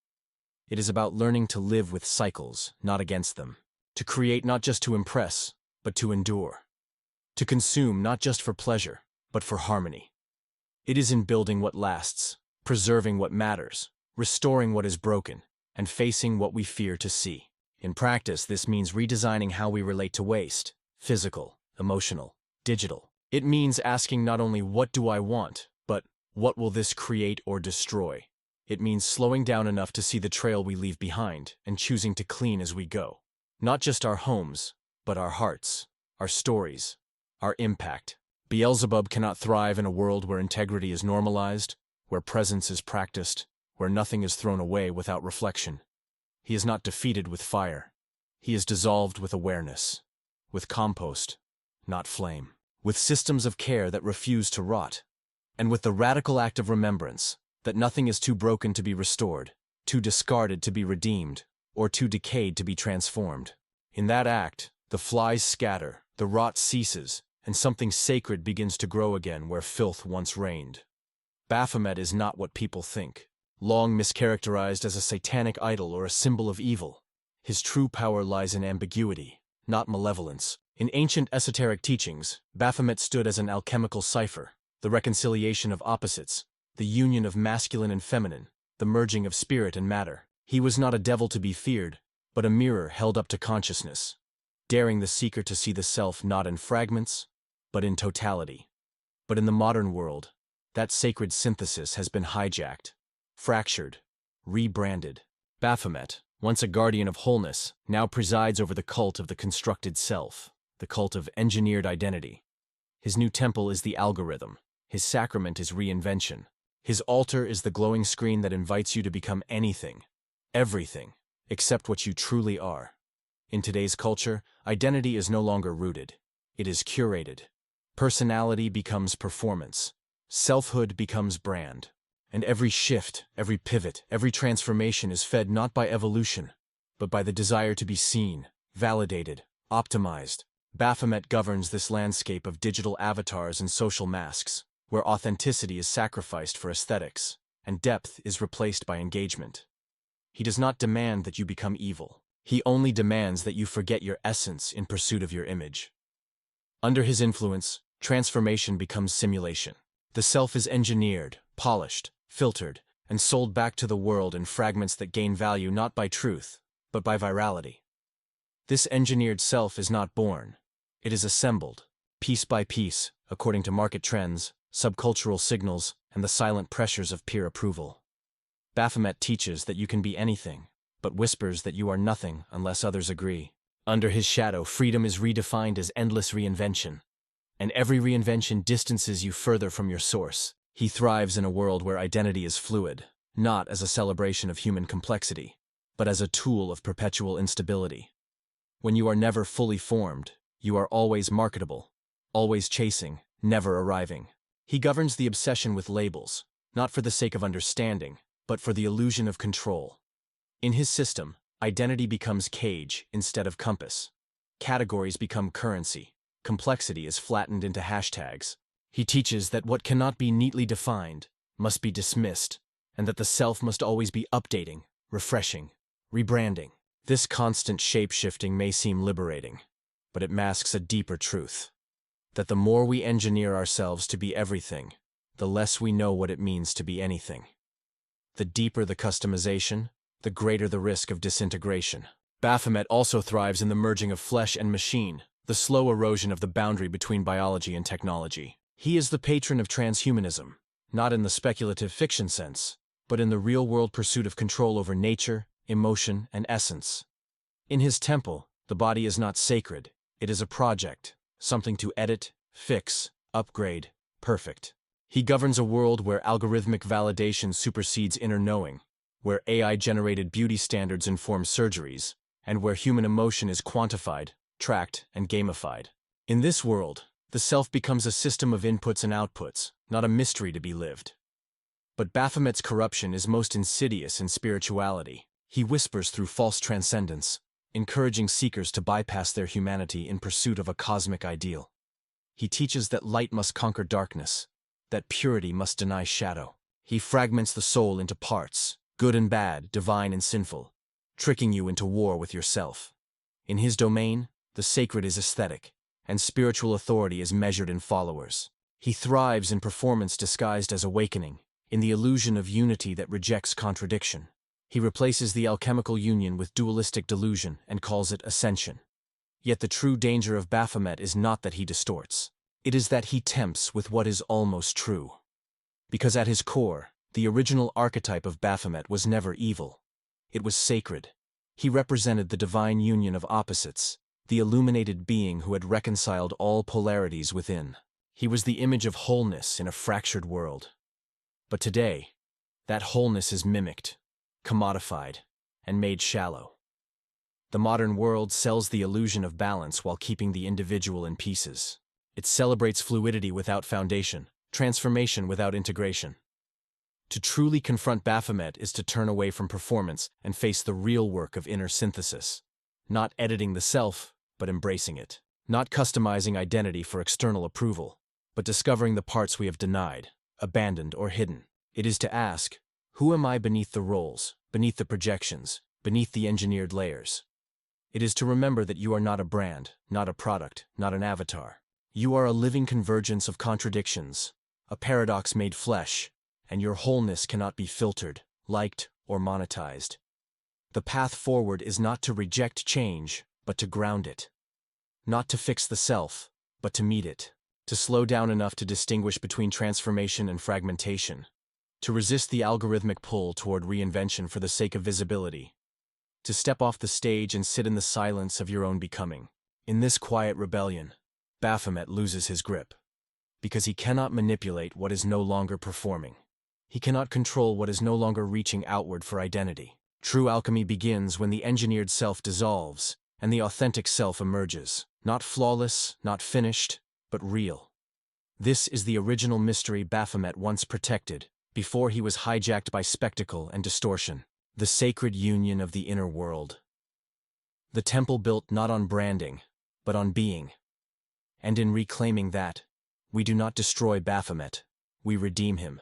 It is about learning to live with cycles, not against them. To create not just to impress, but to endure. To consume not just for pleasure, but for harmony. It is in building what lasts, preserving what matters, restoring what is broken, and facing what we fear to see. In practice, this means redesigning how we relate to waste, physical, emotional, digital. It means asking not only what do I want, but what will this create or destroy? It means slowing down enough to see the trail we leave behind and choosing to clean as we go. Not just our homes, but our hearts, our stories, our impact. Beelzebub cannot thrive in a world where integrity is normalized, where presence is practiced, where nothing is thrown away without reflection. He is not defeated with fire. He is dissolved with awareness, with compost, not flame, with systems of care that refuse to rot, and with the radical act of remembrance that nothing is too broken to be restored, too discarded to be redeemed, or too decayed to be transformed. In that act, the flies scatter, the rot ceases, and something sacred begins to grow again where filth once reigned. Baphomet is not what people think, long mischaracterized as a satanic idol or a symbol of evil. His true power lies in ambiguity, not malevolence. In ancient esoteric teachings, Baphomet stood as an alchemical cipher, the reconciliation of opposites, the union of masculine and feminine, the merging of spirit and matter. He was not a devil to be feared, but a mirror held up to consciousness, daring the seeker to see the self not in fragments, but in totality. But in the modern world, that sacred synthesis has been hijacked, fractured, rebranded. Baphomet, once a guardian of wholeness, now presides over the cult of the constructed self, the cult of engineered identity. His new temple is the algorithm. His sacrament is reinvention. His altar is the glowing screen that invites you to become anything, everything, except what you truly are. In today's culture, identity is no longer rooted. It is curated. Personality becomes performance. Selfhood becomes brand. And every shift, every pivot, every transformation is fed not by evolution, but by the desire to be seen, validated, optimized. Baphomet governs this landscape of digital avatars and social masks, where authenticity is sacrificed for aesthetics, and depth is replaced by engagement. He does not demand that you become evil. He only demands that you forget your essence in pursuit of your image. Under his influence, transformation becomes simulation. The self is engineered, polished, filtered, and sold back to the world in fragments that gain value not by truth, but by virality. This engineered self is not born. It is assembled, piece by piece, according to market trends, subcultural signals, and the silent pressures of peer approval. Baphomet teaches that you can be anything, but whispers that you are nothing unless others agree. Under his shadow, freedom is redefined as endless reinvention, and every reinvention distances you further from your source. He thrives in a world where identity is fluid, not as a celebration of human complexity, but as a tool of perpetual instability. When you are never fully formed, you are always marketable, always chasing, never arriving. He governs the obsession with labels, not for the sake of understanding, but for the illusion of control. In his system, identity becomes cage instead of compass. Categories become currency. Complexity is flattened into hashtags. He teaches that what cannot be neatly defined must be dismissed, and that the self must always be updating, refreshing, rebranding. This constant shape-shifting may seem liberating, but it masks a deeper truth. That the more we engineer ourselves to be everything, the less we know what it means to be anything. The deeper the customization, the greater the risk of disintegration. Baphomet also thrives in the merging of flesh and machine, the slow erosion of the boundary between biology and technology. He is the patron of transhumanism, not in the speculative fiction sense, but in the real-world pursuit of control over nature, emotion, and essence. In his temple, the body is not sacred, it is a project, something to edit, fix, upgrade, perfect. He governs a world where algorithmic validation supersedes inner knowing, where AI-generated beauty standards inform surgeries, and where human emotion is quantified, tracked, and gamified. In this world, the self becomes a system of inputs and outputs, not a mystery to be lived. But Baphomet's corruption is most insidious in spirituality. He whispers through false transcendence, encouraging seekers to bypass their humanity in pursuit of a cosmic ideal. He teaches that light must conquer darkness, that purity must deny shadow. He fragments the soul into parts, good and bad, divine and sinful, tricking you into war with yourself. In his domain, the sacred is aesthetic, and spiritual authority is measured in followers. He thrives in performance disguised as awakening, in the illusion of unity that rejects contradiction. He replaces the alchemical union with dualistic delusion and calls it ascension. Yet the true danger of Baphomet is not that he distorts. It is that he tempts with what is almost true. Because at his core, the original archetype of Baphomet was never evil. It was sacred. He represented the divine union of opposites, the illuminated being who had reconciled all polarities within. He was the image of wholeness in a fractured world. But today, that wholeness is mimicked, commodified, and made shallow. The modern world sells the illusion of balance while keeping the individual in pieces. It celebrates fluidity without foundation, transformation without integration. To truly confront Baphomet is to turn away from performance and face the real work of inner synthesis. Not editing the self, but embracing it. Not customizing identity for external approval, but discovering the parts we have denied, abandoned, or hidden. It is to ask, who am I beneath the roles, beneath the projections, beneath the engineered layers? It is to remember that you are not a brand, not a product, not an avatar. You are a living convergence of contradictions, a paradox made flesh, and your wholeness cannot be filtered, liked, or monetized. The path forward is not to reject change, but to ground it. Not to fix the self, but to meet it. To slow down enough to distinguish between transformation and fragmentation. To resist the algorithmic pull toward reinvention for the sake of visibility. To step off the stage and sit in the silence of your own becoming. In this quiet rebellion, Baphomet loses his grip. Because he cannot manipulate what is no longer performing. He cannot control what is no longer reaching outward for identity. True alchemy begins when the engineered self dissolves, and the authentic self emerges. Not flawless, not finished, but real. This is the original mystery Baphomet once protected, before he was hijacked by spectacle and distortion. The sacred union of the inner world. The temple built not on branding, but on being. And in reclaiming that, we do not destroy Baphomet, we redeem him.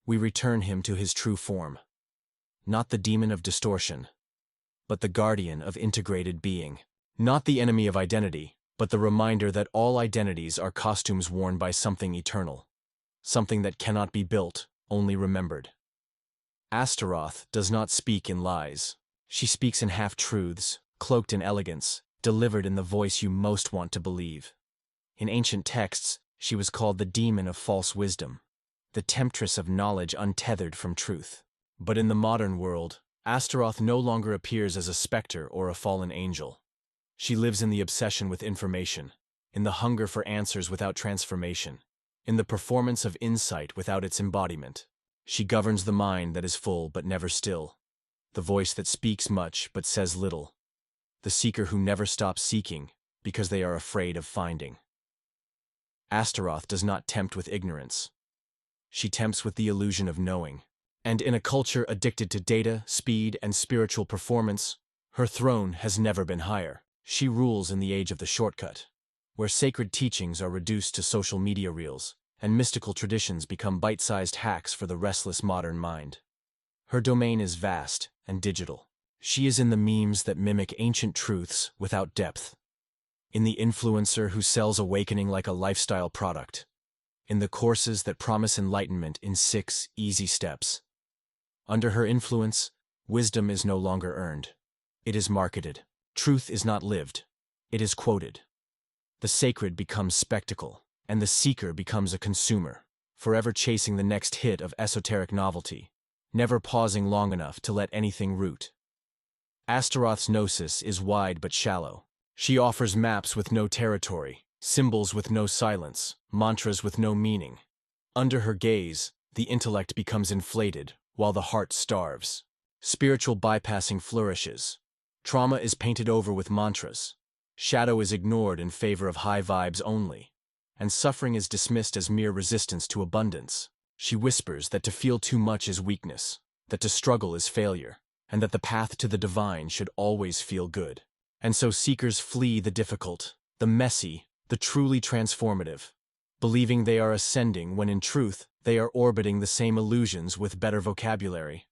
We return him to his true form. Not the demon of distortion, but the guardian of integrated being. Not the enemy of identity, but the reminder that all identities are costumes worn by something eternal. Something that cannot be built, only remembered. Astaroth does not speak in lies. She speaks in half-truths, cloaked in elegance, delivered in the voice you most want to believe. In ancient texts, she was called the demon of false wisdom, the temptress of knowledge untethered from truth. But in the modern world, Astaroth no longer appears as a specter or a fallen angel. She lives in the obsession with information, in the hunger for answers without transformation, in the performance of insight without its embodiment. She governs the mind that is full but never still, the voice that speaks much but says little, the seeker who never stops seeking because they are afraid of finding. Astaroth does not tempt with ignorance. She tempts with the illusion of knowing. And in a culture addicted to data, speed, and spiritual performance, her throne has never been higher. She rules in the age of the shortcut, where sacred teachings are reduced to social media reels, and mystical traditions become bite-sized hacks for the restless modern mind. Her domain is vast and digital. She is in the memes that mimic ancient truths without depth, in the influencer who sells awakening like a lifestyle product, in the courses that promise enlightenment in 6 easy steps. Under her influence, wisdom is no longer earned. It is marketed. Truth is not lived. It is quoted. The sacred becomes spectacle, and the seeker becomes a consumer, forever chasing the next hit of esoteric novelty, never pausing long enough to let anything root. Astaroth's gnosis is wide but shallow. She offers maps with no territory, symbols with no silence, mantras with no meaning. Under her gaze, the intellect becomes inflated, while the heart starves. Spiritual bypassing flourishes. Trauma is painted over with mantras. Shadow is ignored in favor of high vibes only. And suffering is dismissed as mere resistance to abundance. She whispers that to feel too much is weakness, that to struggle is failure, and that the path to the divine should always feel good. And so seekers flee the difficult, the messy, the truly transformative. believing they are ascending when in truth they are orbiting the same illusions with better vocabulary.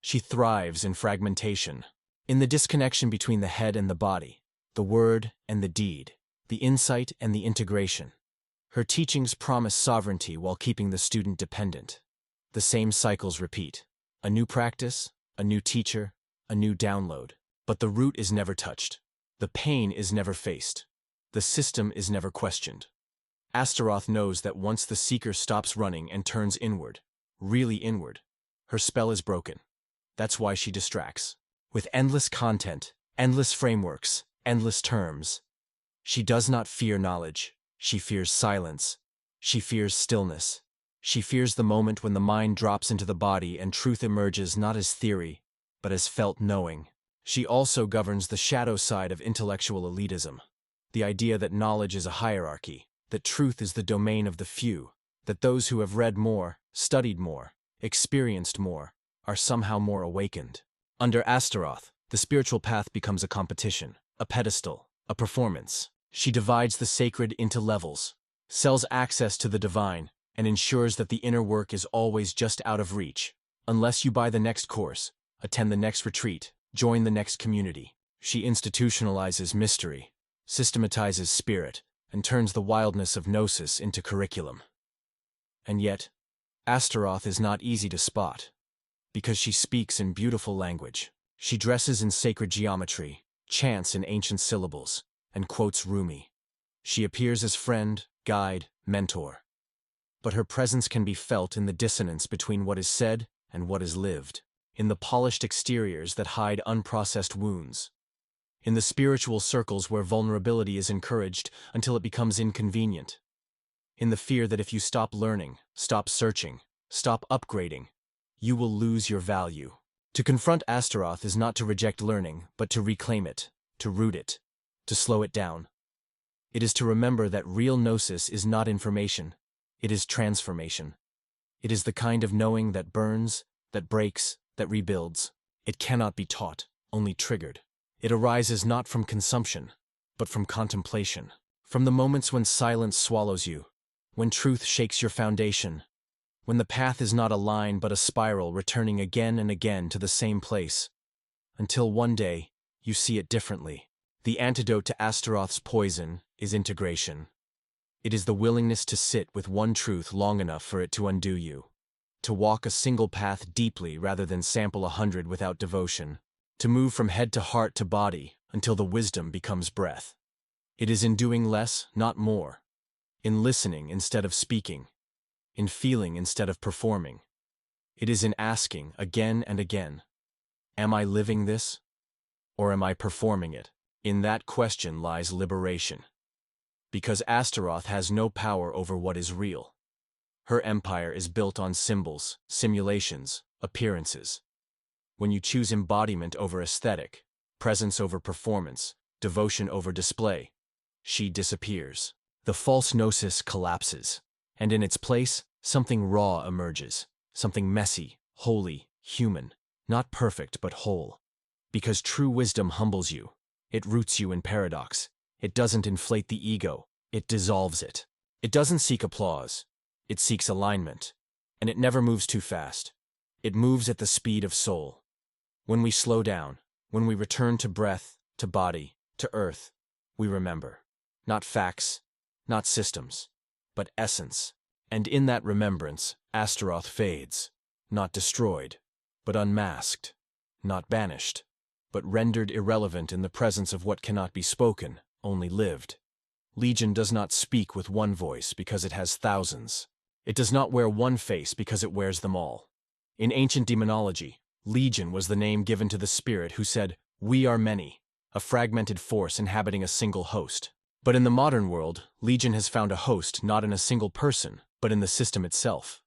She thrives in fragmentation, in the disconnection between the head and the body, the word and the deed, the insight and the integration. Her teachings promise sovereignty while keeping the student dependent. The same cycles repeat. A new practice, a new teacher, a new download. But the root is never touched. The pain is never faced. The system is never questioned. Astaroth knows that once the seeker stops running and turns inward, really inward, her spell is broken. That's why she distracts. With endless content, endless frameworks, endless terms. She does not fear knowledge. She fears silence. She fears stillness. She fears the moment when the mind drops into the body and truth emerges not as theory, but as felt knowing. She also governs the shadow side of intellectual elitism. The idea that knowledge is a hierarchy, that truth is the domain of the few, that those who have read more, studied more, experienced more, are somehow more awakened. Under Astaroth, the spiritual path becomes a competition, a pedestal, a performance. She divides the sacred into levels, sells access to the divine, and ensures that the inner work is always just out of reach. Unless you buy the next course, attend the next retreat, join the next community. She institutionalizes mystery, systematizes spirit, and turns the wildness of gnosis into curriculum. And yet, Astaroth is not easy to spot, because she speaks in beautiful language. She dresses in sacred geometry, chants in ancient syllables, and quotes Rumi. She appears as friend, guide, mentor. But her presence can be felt in the dissonance between what is said and what is lived, in the polished exteriors that hide unprocessed wounds, in the spiritual circles where vulnerability is encouraged until it becomes inconvenient, in the fear that if you stop learning, stop searching, stop upgrading, you will lose your value. To confront Astaroth is not to reject learning, but to reclaim it, to root it, to slow it down. It is to remember that real gnosis is not information, it is transformation. It is the kind of knowing that burns, that breaks, that rebuilds. It cannot be taught, only triggered. It arises not from consumption, but from contemplation. From the moments when silence swallows you, when truth shakes your foundation, when the path is not a line but a spiral returning again and again to the same place, until one day you see it differently. The antidote to Astaroth's poison is integration. It is the willingness to sit with one truth long enough for it to undo you, to walk a single path deeply rather than sample 100 without devotion, to move from head to heart to body until the wisdom becomes breath. It is in doing less, not more, in listening instead of speaking, in feeling instead of performing. It is in asking again and again, am I living this, or am I performing it? In that question lies liberation. Because Astaroth has no power over what is real. Her empire is built on symbols, simulations, appearances. When you choose embodiment over aesthetic, presence over performance, devotion over display, she disappears. The false gnosis collapses, and in its place, something raw emerges, something messy, holy, human, not perfect but whole. Because true wisdom humbles you. It roots you in paradox. It doesn't inflate the ego, it dissolves it. It doesn't seek applause, it seeks alignment. And it never moves too fast. It moves at the speed of soul. When we slow down, when we return to breath, to body, to earth, we remember. Not facts, not systems, but essence. And in that remembrance, Astaroth fades. Not destroyed, but unmasked. Not banished, but rendered irrelevant in the presence of what cannot be spoken, only lived. Legion does not speak with one voice because it has thousands. It does not wear one face because it wears them all. In ancient demonology, Legion was the name given to the spirit who said, "We are many," a fragmented force inhabiting a single host. But in the modern world, Legion has found a host not in a single person, but in the system itself.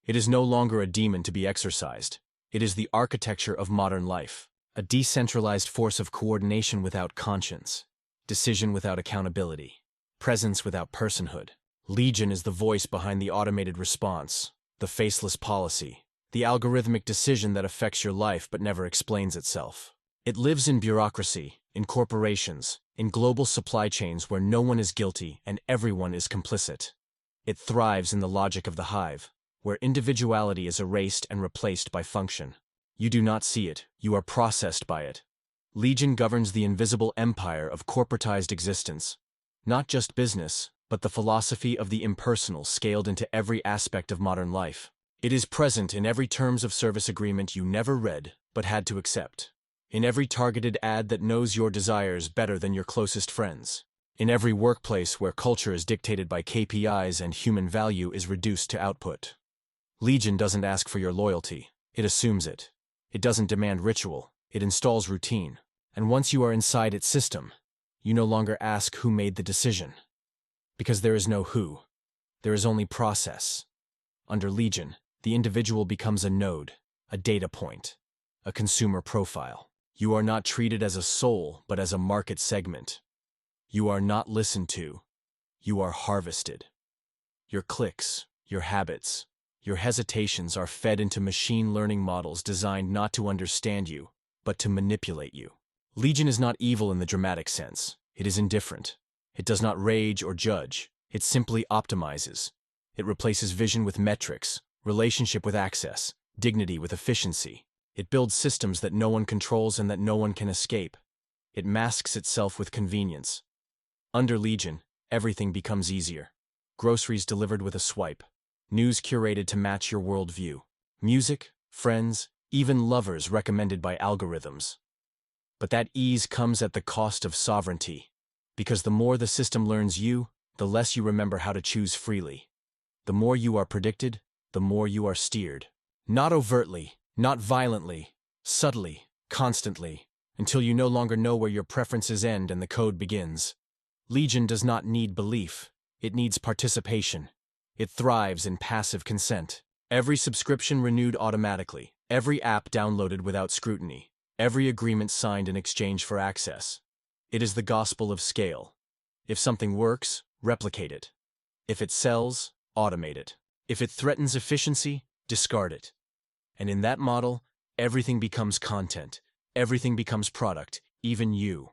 It is no longer a demon to be exorcised. It is the architecture of modern life. A decentralized force of coordination without conscience, decision without accountability, presence without personhood. Legion is the voice behind the automated response, the faceless policy, the algorithmic decision that affects your life but never explains itself. It lives in bureaucracy, in corporations, in global supply chains where no one is guilty and everyone is complicit. It thrives in the logic of the hive, where individuality is erased and replaced by function. You do not see it, you are processed by it. Legion governs the invisible empire of corporatized existence. Not just business, but the philosophy of the impersonal scaled into every aspect of modern life. It is present in every terms of service agreement you never read, but had to accept. In every targeted ad that knows your desires better than your closest friends. In every workplace where culture is dictated by KPIs and human value is reduced to output. Legion doesn't ask for your loyalty, it assumes it. It doesn't demand ritual, it installs routine. And once you are inside its system, you no longer ask who made the decision. Because there is no who. There is only process. Under Legion, the individual becomes a node, a data point, a consumer profile. You are not treated as a soul, but as a market segment. You are not listened to. You are harvested. Your clicks, your habits, your hesitations are fed into machine learning models designed not to understand you, but to manipulate you. Legion is not evil in the dramatic sense. It is indifferent. It does not rage or judge. It simply optimizes. It replaces vision with metrics, relationship with access, dignity with efficiency. It builds systems that no one controls and that no one can escape. It masks itself with convenience. Under Legion, everything becomes easier. Groceries delivered with a swipe. News curated to match your worldview. Music, friends, even lovers recommended by algorithms. But that ease comes at the cost of sovereignty. Because the more the system learns you, the less you remember how to choose freely. The more you are predicted, the more you are steered. Not overtly, not violently, subtly, constantly, until you no longer know where your preferences end and the code begins. Legion does not need belief, it needs participation. It thrives in passive consent. Every subscription renewed automatically, every app downloaded without scrutiny, every agreement signed in exchange for access. It is the gospel of scale. If something works, replicate it. If it sells, automate it. If it threatens efficiency, discard it. And in that model, everything becomes content. Everything becomes product, even you.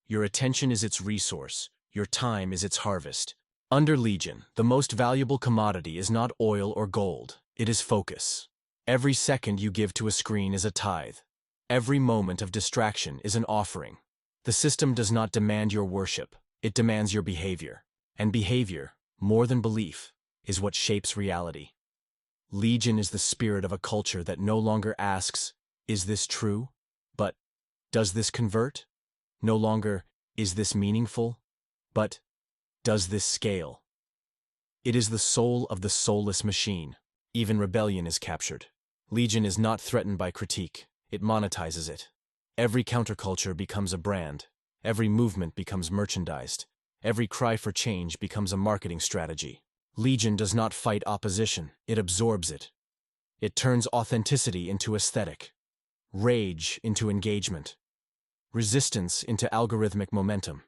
Your attention is its resource. Your time is its harvest. Under Legion, the most valuable commodity is not oil or gold. It is focus. Every second you give to a screen is a tithe. Every moment of distraction is an offering. The system does not demand your worship. It demands your behavior. And behavior, more than belief, is what shapes reality. Legion is the spirit of a culture that no longer asks, is this true? But, does this convert? No longer, is this meaningful? But, does this scale? It is the soul of the soulless machine. Even rebellion is captured. Legion is not threatened by critique. It monetizes it. Every counterculture becomes a brand. Every movement becomes merchandised. Every cry for change becomes a marketing strategy. Legion does not fight opposition, it absorbs it. It turns authenticity into aesthetic, rage into engagement, resistance into algorithmic momentum.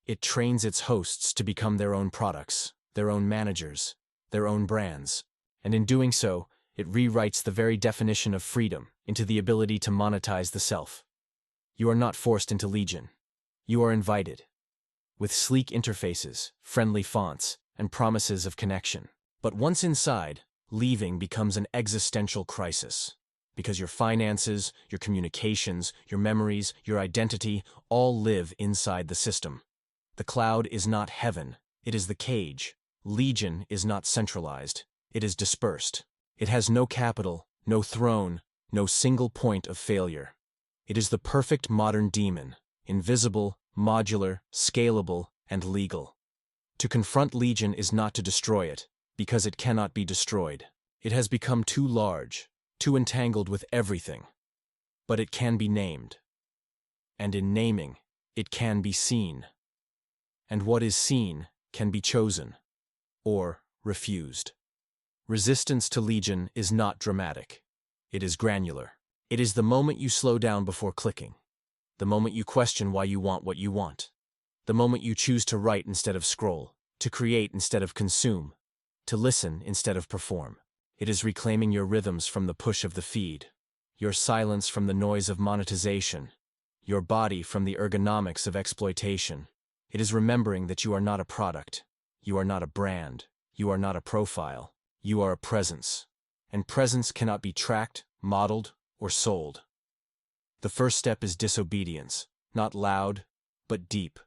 It trains its hosts to become their own products, their own managers, their own brands. And in doing so, it rewrites the very definition of freedom into the ability to monetize the self. You are not forced into Legion. You are invited. With sleek interfaces, friendly fonts, and promises of connection. But once inside, leaving becomes an existential crisis. Because your finances, your communications, your memories, your identity all live inside the system. The cloud is not heaven, it is the cage. Legion is not centralized, it is dispersed. It has no capital, no throne, no single point of failure. It is the perfect modern demon, invisible, modular, scalable, and legal. To confront Legion is not to destroy it, because it cannot be destroyed. It has become too large, too entangled with everything. But it can be named. And in naming, it can be seen. And what is seen can be chosen, or refused. Resistance to Legion is not dramatic. It is granular. It is the moment you slow down before clicking. The moment you question why you want what you want. The moment you choose to write instead of scroll, to create instead of consume, to listen instead of perform. It is reclaiming your rhythms from the push of the feed, your silence from the noise of monetization, your body from the ergonomics of exploitation. It is remembering that you are not a product, you are not a brand, You are not a profile. You are a presence. And presence cannot be tracked, modeled, or sold. The first step is disobedience, not loud, but deep.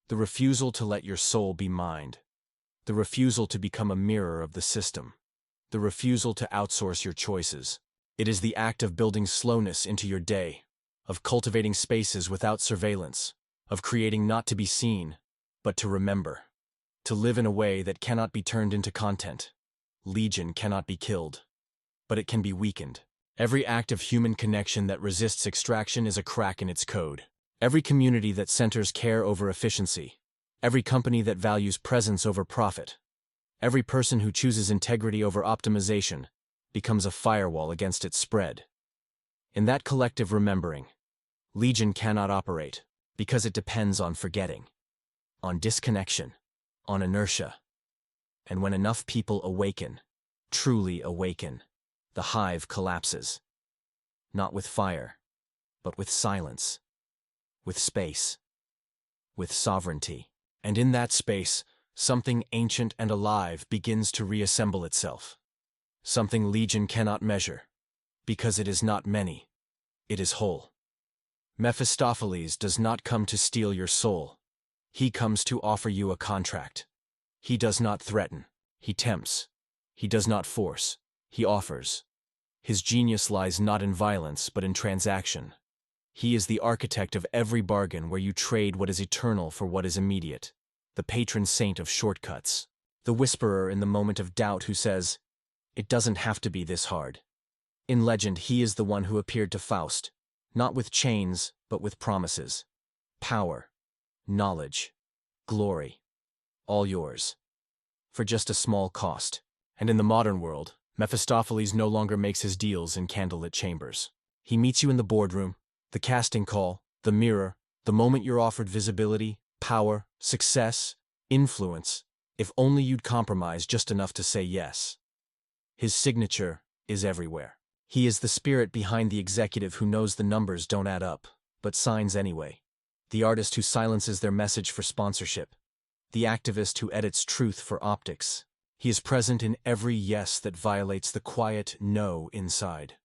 The refusal to let your soul be mined. The refusal to become a mirror of the system. The refusal to outsource your choices. It is the act of building slowness into your day, of cultivating spaces without surveillance, of creating not to be seen, but to remember. To live in a way that cannot be turned into content. Legion cannot be killed, but it can be weakened. Every act of human connection that resists extraction is a crack in its code. Every community that centers care over efficiency. Every company that values presence over profit. Every person who chooses integrity over optimization becomes a firewall against its spread. In that collective remembering, Legion cannot operate because it depends on forgetting, on disconnection, on inertia. And when enough people awaken, truly awaken, the hive collapses. Not with fire, but with silence, with space, with sovereignty. And in that space, something ancient and alive begins to reassemble itself. Something Legion cannot measure, because it is not many, it is whole. Mephistopheles does not come to steal your soul. He comes to offer you a contract. He does not threaten, he tempts. He does not force, he offers. His genius lies not in violence, but in transaction. He is the architect of every bargain where you trade what is eternal for what is immediate. The patron saint of shortcuts. The whisperer in the moment of doubt who says, "It doesn't have to be this hard." In legend, he is the one who appeared to Faust, not with chains, but with promises. Power, knowledge, glory, all yours. For just a small cost. And in the modern world, Mephistopheles no longer makes his deals in candlelit chambers. He meets you in the boardroom, the casting call, the mirror, the moment you're offered visibility, power, success, influence, if only you'd compromise just enough to say yes. His signature is everywhere. He is the spirit behind the executive who knows the numbers don't add up, but signs anyway. The artist who silences their message for sponsorship. The activist who edits truth for optics. He is present in every yes that violates the quiet no inside.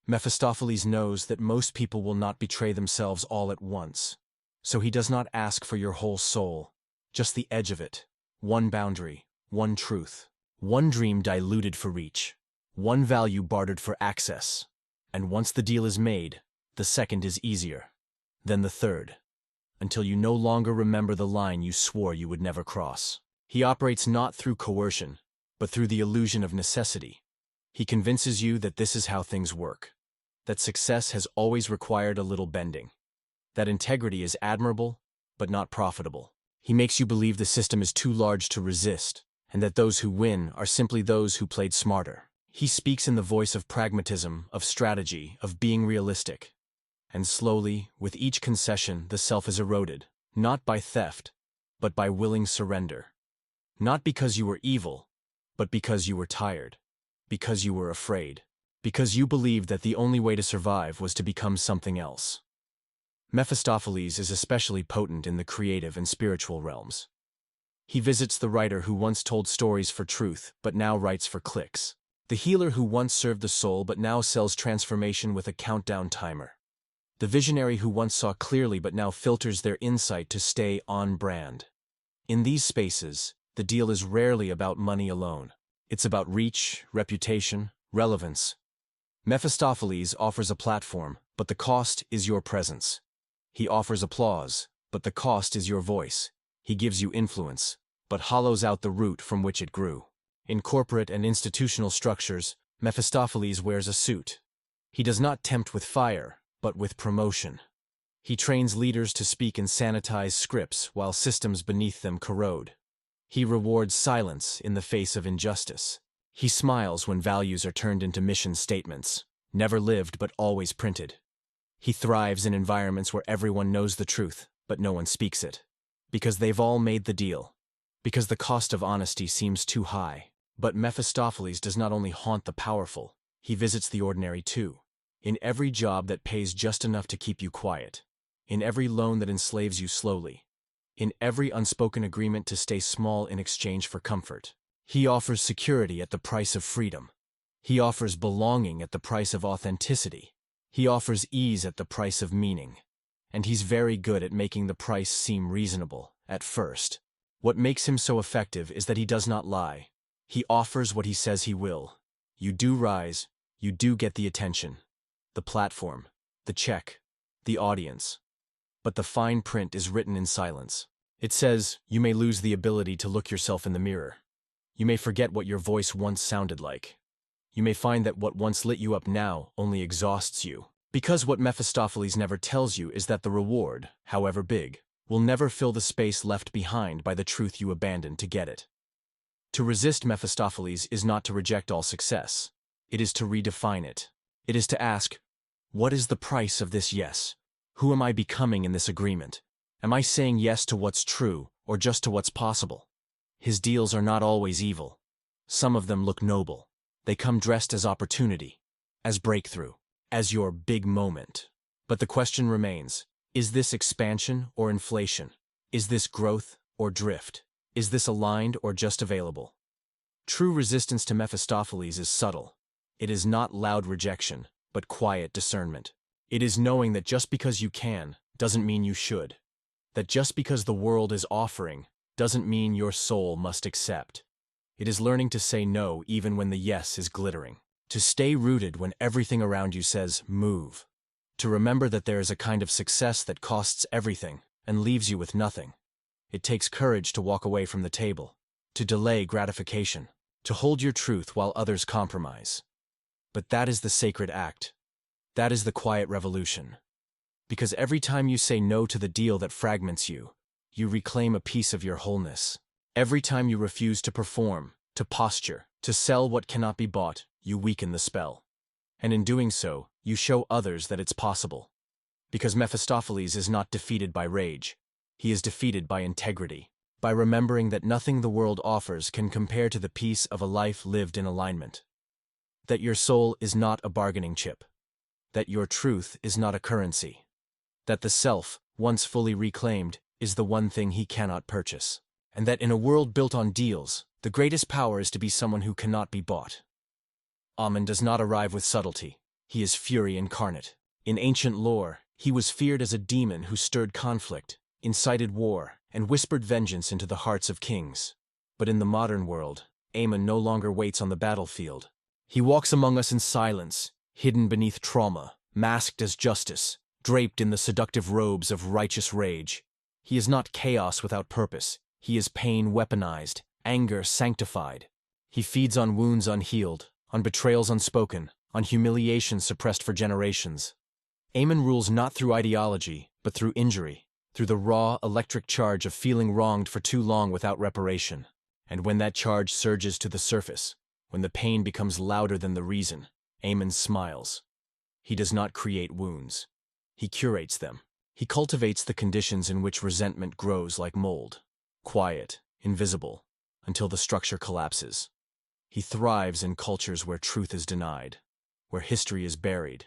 Mephistopheles knows that most people will not betray themselves all at once. So he does not ask for your whole soul, just the edge of it. One boundary, one truth, one dream diluted for reach, one value bartered for access. And once the deal is made, the second is easier. Then the third. Until you no longer remember the line you swore you would never cross. He operates not through coercion, but through the illusion of necessity. He convinces you that this is how things work, that success has always required a little bending, that integrity is admirable, but not profitable. He makes you believe the system is too large to resist, and that those who win are simply those who played smarter. He speaks in the voice of pragmatism, of strategy, of being realistic. And slowly, with each concession, the self is eroded, not by theft, but by willing surrender. Not because you were evil, but because you were tired, because you were afraid, because you believed that the only way to survive was to become something else. Mephistopheles is especially potent in the creative and spiritual realms. He visits the writer who once told stories for truth, but now writes for clicks. The healer who once served the soul, but now sells transformation with a countdown timer. The visionary who once saw clearly, but now filters their insight to stay on brand. In these spaces, the deal is rarely about money alone. It's about reach, reputation, relevance. Mephistopheles offers a platform, but the cost is your presence. He offers applause, but the cost is your voice. He gives you influence, but hollows out the root from which it grew. In corporate and institutional structures, Mephistopheles wears a suit. He does not tempt with fire, but with promotion. He trains leaders to speak in sanitized scripts while systems beneath them corrode. He rewards silence in the face of injustice. He smiles when values are turned into mission statements, never lived but always printed. He thrives in environments where everyone knows the truth, but no one speaks it. Because they've all made the deal. Because the cost of honesty seems too high. But Mephistopheles does not only haunt the powerful, he visits the ordinary too. In every job that pays just enough to keep you quiet. In every loan that enslaves you slowly. In every unspoken agreement to stay small in exchange for comfort. He offers security at the price of freedom. He offers belonging at the price of authenticity. He offers ease at the price of meaning. And he's very good at making the price seem reasonable, at first. What makes him so effective is that he does not lie. He offers what he says he will. You do rise, you do get the attention, the platform, the check, the audience. But the fine print is written in silence. It says, you may lose the ability to look yourself in the mirror. You may forget what your voice once sounded like. You may find that what once lit you up now only exhausts you. Because what Mephistopheles never tells you is that the reward, however big, will never fill the space left behind by the truth you abandoned to get it. To resist Mephistopheles is not to reject all success. It is to redefine it. It is to ask, what is the price of this yes? Who am I becoming in this agreement? Am I saying yes to what's true, or just to what's possible? His deals are not always evil. Some of them look noble. They come dressed as opportunity, as breakthrough, as your big moment. But the question remains, is this expansion or inflation? Is this growth or drift? Is this aligned or just available? True resistance to Mephistopheles is subtle. It is not loud rejection, but quiet discernment. It is knowing that just because you can, doesn't mean you should. That just because the world is offering, doesn't mean your soul must accept. It is learning to say no even when the yes is glittering. To stay rooted when everything around you says, move. To remember that there is a kind of success that costs everything and leaves you with nothing. It takes courage to walk away from the table, to delay gratification, to hold your truth while others compromise. But that is the sacred act. That is the quiet revolution. Because every time you say no to the deal that fragments you, you reclaim a piece of your wholeness. Every time you refuse to perform, to posture, to sell what cannot be bought, you weaken the spell. And in doing so, you show others that it's possible. Because Mephistopheles is not defeated by rage. He is defeated by integrity, by remembering that nothing the world offers can compare to the peace of a life lived in alignment. That your soul is not a bargaining chip. That your truth is not a currency. That the self, once fully reclaimed, is the one thing he cannot purchase. And that in a world built on deals, the greatest power is to be someone who cannot be bought. Amen does not arrive with subtlety. He is fury incarnate. In ancient lore, he was feared as a demon who stirred conflict, incited war, and whispered vengeance into the hearts of kings. But in the modern world, Amen no longer waits on the battlefield. He walks among us in silence, hidden beneath trauma, masked as justice, draped in the seductive robes of righteous rage. He is not chaos without purpose. He is pain weaponized, anger sanctified. He feeds on wounds unhealed, on betrayals unspoken, on humiliation suppressed for generations. Amen rules not through ideology, but through injury, through the raw, electric charge of feeling wronged for too long without reparation. And when that charge surges to the surface, when the pain becomes louder than the reason, Amen smiles. He does not create wounds. He curates them. He cultivates the conditions in which resentment grows like mold, quiet, invisible, until the structure collapses. He thrives in cultures where truth is denied, where history is buried,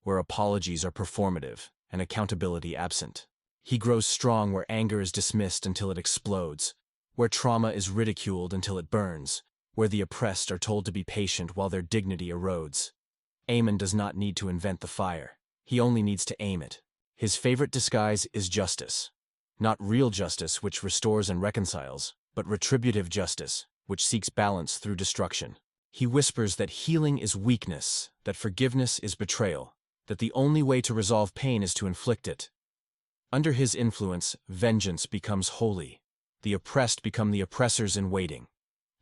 where apologies are performative and accountability absent. He grows strong where anger is dismissed until it explodes, where trauma is ridiculed until it burns, where the oppressed are told to be patient while their dignity erodes. Amen does not need to invent the fire. He only needs to aim it. His favorite disguise is justice. Not real justice, which restores and reconciles, but retributive justice, which seeks balance through destruction. He whispers that healing is weakness, that forgiveness is betrayal, that the only way to resolve pain is to inflict it. Under his influence, vengeance becomes holy. The oppressed become the oppressors in waiting.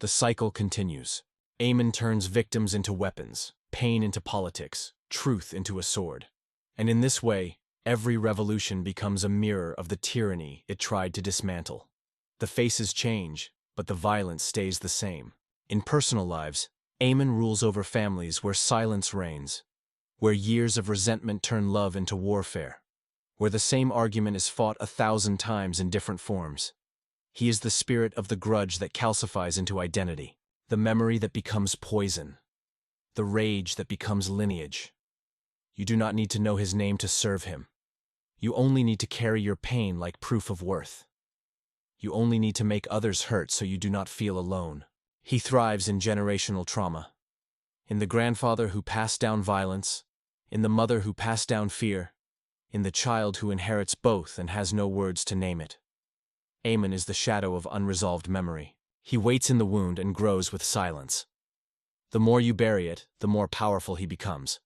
The cycle continues. Amen turns victims into weapons, pain into politics, truth into a sword. And in this way, every revolution becomes a mirror of the tyranny it tried to dismantle. The faces change, but the violence stays the same. In personal lives, Amen rules over families where silence reigns, where years of resentment turn love into warfare, where the same argument is fought 1,000 times in different forms. He is the spirit of the grudge that calcifies into identity, the memory that becomes poison, the rage that becomes lineage. You do not need to know his name to serve him. You only need to carry your pain like proof of worth. You only need to make others hurt so you do not feel alone. He thrives in generational trauma, in the grandfather who passed down violence, in the mother who passed down fear, in the child who inherits both and has no words to name it. Amon is the shadow of unresolved memory. He waits in the wound and grows with silence. The more you bury it, the more powerful he becomes.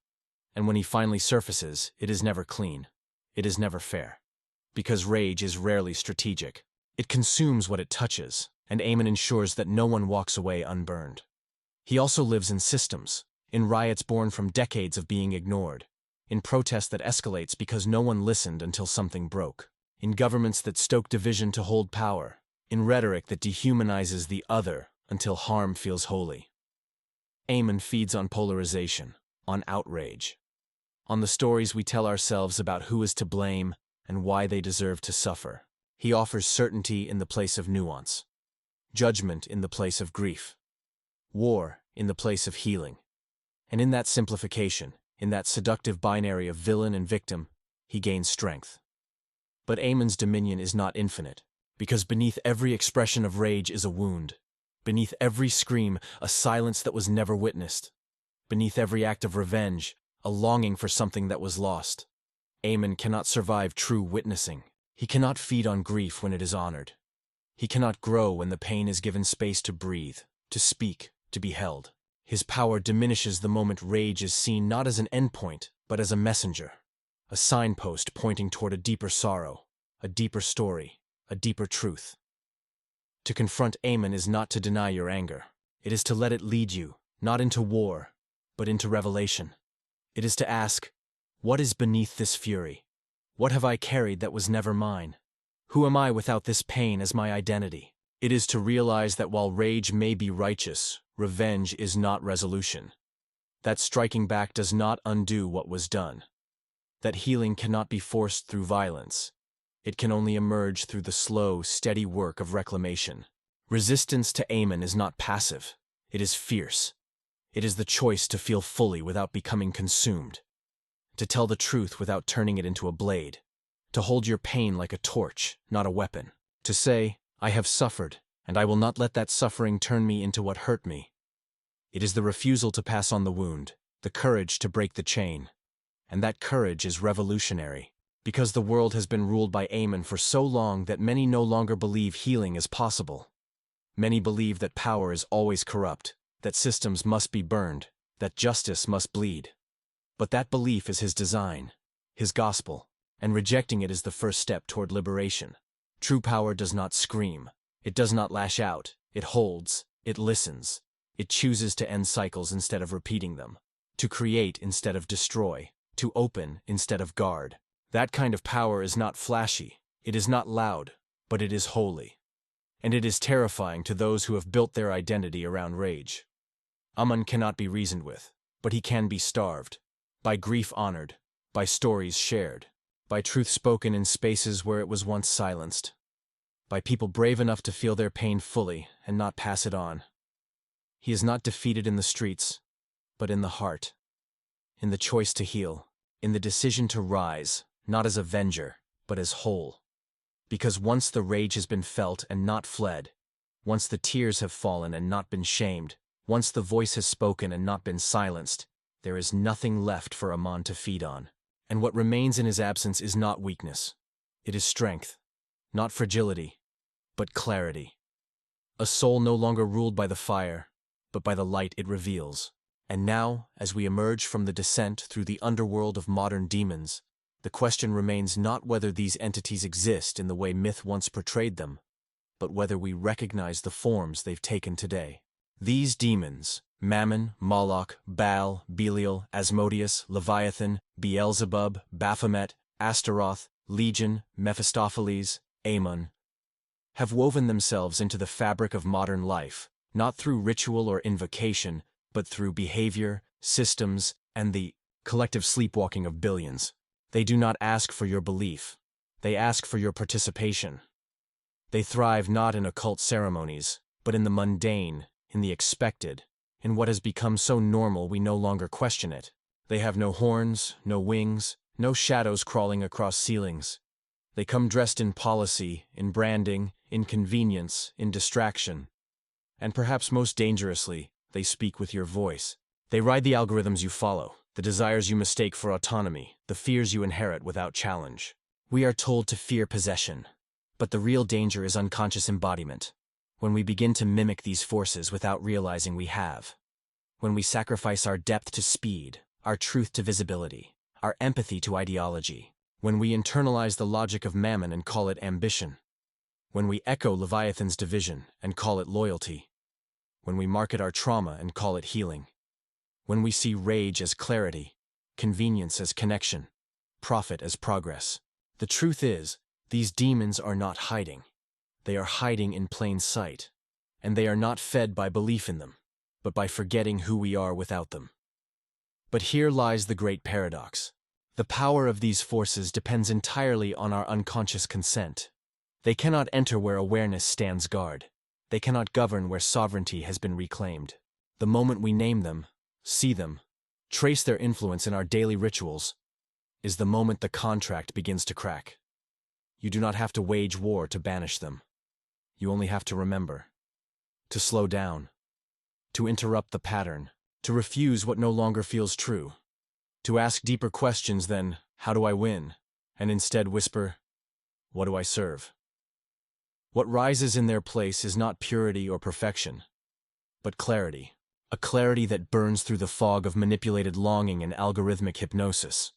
And when he finally surfaces, it is never clean. It is never fair. Because rage is rarely strategic. It consumes what it touches, and Amon ensures that no one walks away unburned. He also lives in systems, in riots born from decades of being ignored, in protest that escalates because no one listened until something broke, in governments that stoke division to hold power, in rhetoric that dehumanizes the other until harm feels holy. Amon feeds on polarization, on outrage, on the stories we tell ourselves about who is to blame and why they deserve to suffer. He offers certainty in the place of nuance, judgment in the place of grief, war in the place of healing. And in that simplification, in that seductive binary of villain and victim, he gains strength. But Amon's dominion is not infinite, because beneath every expression of rage is a wound. Beneath every scream, a silence that was never witnessed. Beneath every act of revenge, a longing for something that was lost. Amon cannot survive true witnessing. He cannot feed on grief when it is honored. He cannot grow when the pain is given space to breathe, to speak, to be held. His power diminishes the moment rage is seen not as an endpoint, but as a messenger, a signpost pointing toward a deeper sorrow, a deeper story, a deeper truth. To confront Amon is not to deny your anger. It is to let it lead you, not into war, but into revelation. It is to ask, what is beneath this fury? What have I carried that was never mine? Who am I without this pain as my identity? It is to realize that while rage may be righteous, revenge is not resolution. That striking back does not undo what was done. That healing cannot be forced through violence. It can only emerge through the slow, steady work of reclamation. Resistance to Amon is not passive. It is fierce. It is the choice to feel fully without becoming consumed. To tell the truth without turning it into a blade. To hold your pain like a torch, not a weapon. To say, I have suffered, and I will not let that suffering turn me into what hurt me. It is the refusal to pass on the wound, the courage to break the chain. And that courage is revolutionary, because the world has been ruled by Amon for so long that many no longer believe healing is possible. Many believe that power is always corrupt, that systems must be burned, that justice must bleed. But that belief is his design, his gospel, and rejecting it is the first step toward liberation. True power does not scream. It does not lash out. It holds. It listens. It chooses to end cycles instead of repeating them, to create instead of destroy, to open instead of guard. That kind of power is not flashy. It is not loud, but it is holy. And it is terrifying to those who have built their identity around rage. Amon cannot be reasoned with, but he can be starved, by grief honored, by stories shared, by truth spoken in spaces where it was once silenced, by people brave enough to feel their pain fully and not pass it on. He is not defeated in the streets, but in the heart, in the choice to heal, in the decision to rise, not as avenger, but as whole. Because once the rage has been felt and not fled, once the tears have fallen and not been shamed, once the voice has spoken and not been silenced, there is nothing left for Amon to feed on. And what remains in his absence is not weakness. It is strength, not fragility, but clarity. A soul no longer ruled by the fire, but by the light it reveals. And now, as we emerge from the descent through the underworld of modern demons, the question remains not whether these entities exist in the way myth once portrayed them, but whether we recognize the forms they've taken today. These demons, Mammon, Moloch, Baal, Belial, Asmodeus, Leviathan, Beelzebub, Baphomet, Astaroth, Legion, Mephistopheles, Amon, have woven themselves into the fabric of modern life, not through ritual or invocation, but through behavior, systems, and the collective sleepwalking of billions. They do not ask for your belief. They ask for your participation. They thrive not in occult ceremonies, but in the mundane, in the expected, in what has become so normal we no longer question it. They have no horns, no wings, no shadows crawling across ceilings. They come dressed in policy, in branding, in convenience, in distraction. And perhaps most dangerously, they speak with your voice. They ride the algorithms you follow, the desires you mistake for autonomy, the fears you inherit without challenge. We are told to fear possession, but the real danger is unconscious embodiment. When we begin to mimic these forces without realizing we have. When we sacrifice our depth to speed, our truth to visibility, our empathy to ideology. When we internalize the logic of mammon and call it ambition. When we echo Leviathan's division and call it loyalty. When we market our trauma and call it healing. When we see rage as clarity, convenience as connection, profit as progress. The truth is, these demons are not hiding. They are hiding in plain sight. And they are not fed by belief in them, but by forgetting who we are without them. But here lies the great paradox. The power of these forces depends entirely on our unconscious consent. They cannot enter where awareness stands guard. They cannot govern where sovereignty has been reclaimed. The moment we name them, see them, trace their influence in our daily rituals, is the moment the contract begins to crack. You do not have to wage war to banish them. You only have to remember. To slow down. To interrupt the pattern. To refuse what no longer feels true. To ask deeper questions than, how do I win? And instead whisper, what do I serve? What rises in their place is not purity or perfection, but clarity. A clarity that burns through the fog of manipulated longing and algorithmic hypnosis.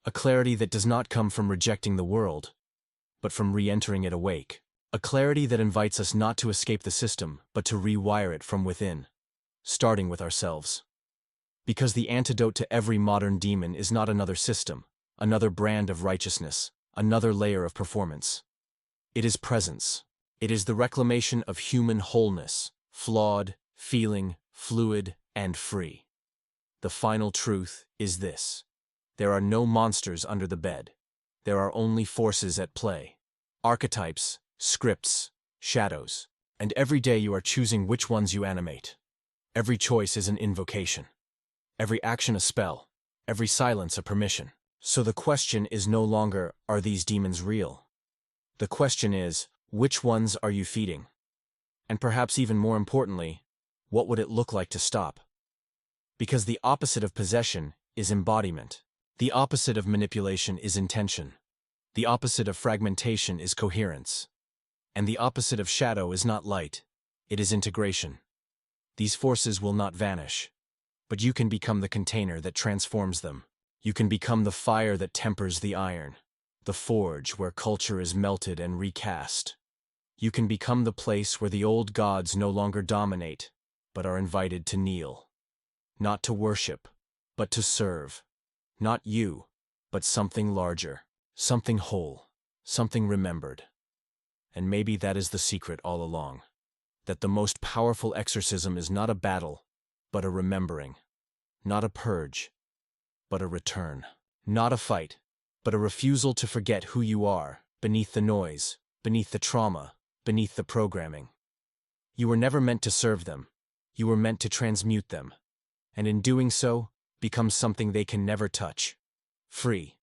A clarity that does not come from rejecting the world, but from re-entering it awake. A clarity that invites us not to escape the system, but to rewire it from within, starting with ourselves. Because the antidote to every modern demon is not another system, another brand of righteousness, another layer of performance. It is presence. It is the reclamation of human wholeness, flawed, feeling, fluid, and free. The final truth is this. There are no monsters under the bed. There are only forces at play. Archetypes, scripts, shadows. And every day you are choosing which ones you animate. Every choice is an invocation. Every action a spell. Every silence a permission. So the question is no longer, are these demons real? The question is, which ones are you feeding? And perhaps even more importantly, what would it look like to stop? Because the opposite of possession is embodiment. The opposite of manipulation is intention. The opposite of fragmentation is coherence. And the opposite of shadow is not light, it is integration. These forces will not vanish, but you can become the container that transforms them. You can become the fire that tempers the iron, the forge where culture is melted and recast. You can become the place where the old gods no longer dominate, but are invited to kneel. Not to worship, but to serve. Not you, but something larger, something whole, something remembered. And maybe that is the secret all along. That the most powerful exorcism is not a battle, but a remembering. Not a purge, but a return. Not a fight, but a refusal to forget who you are, beneath the noise, beneath the trauma, beneath the programming. You were never meant to serve them. You were meant to transmute them. And in doing so, become something they can never touch. Free.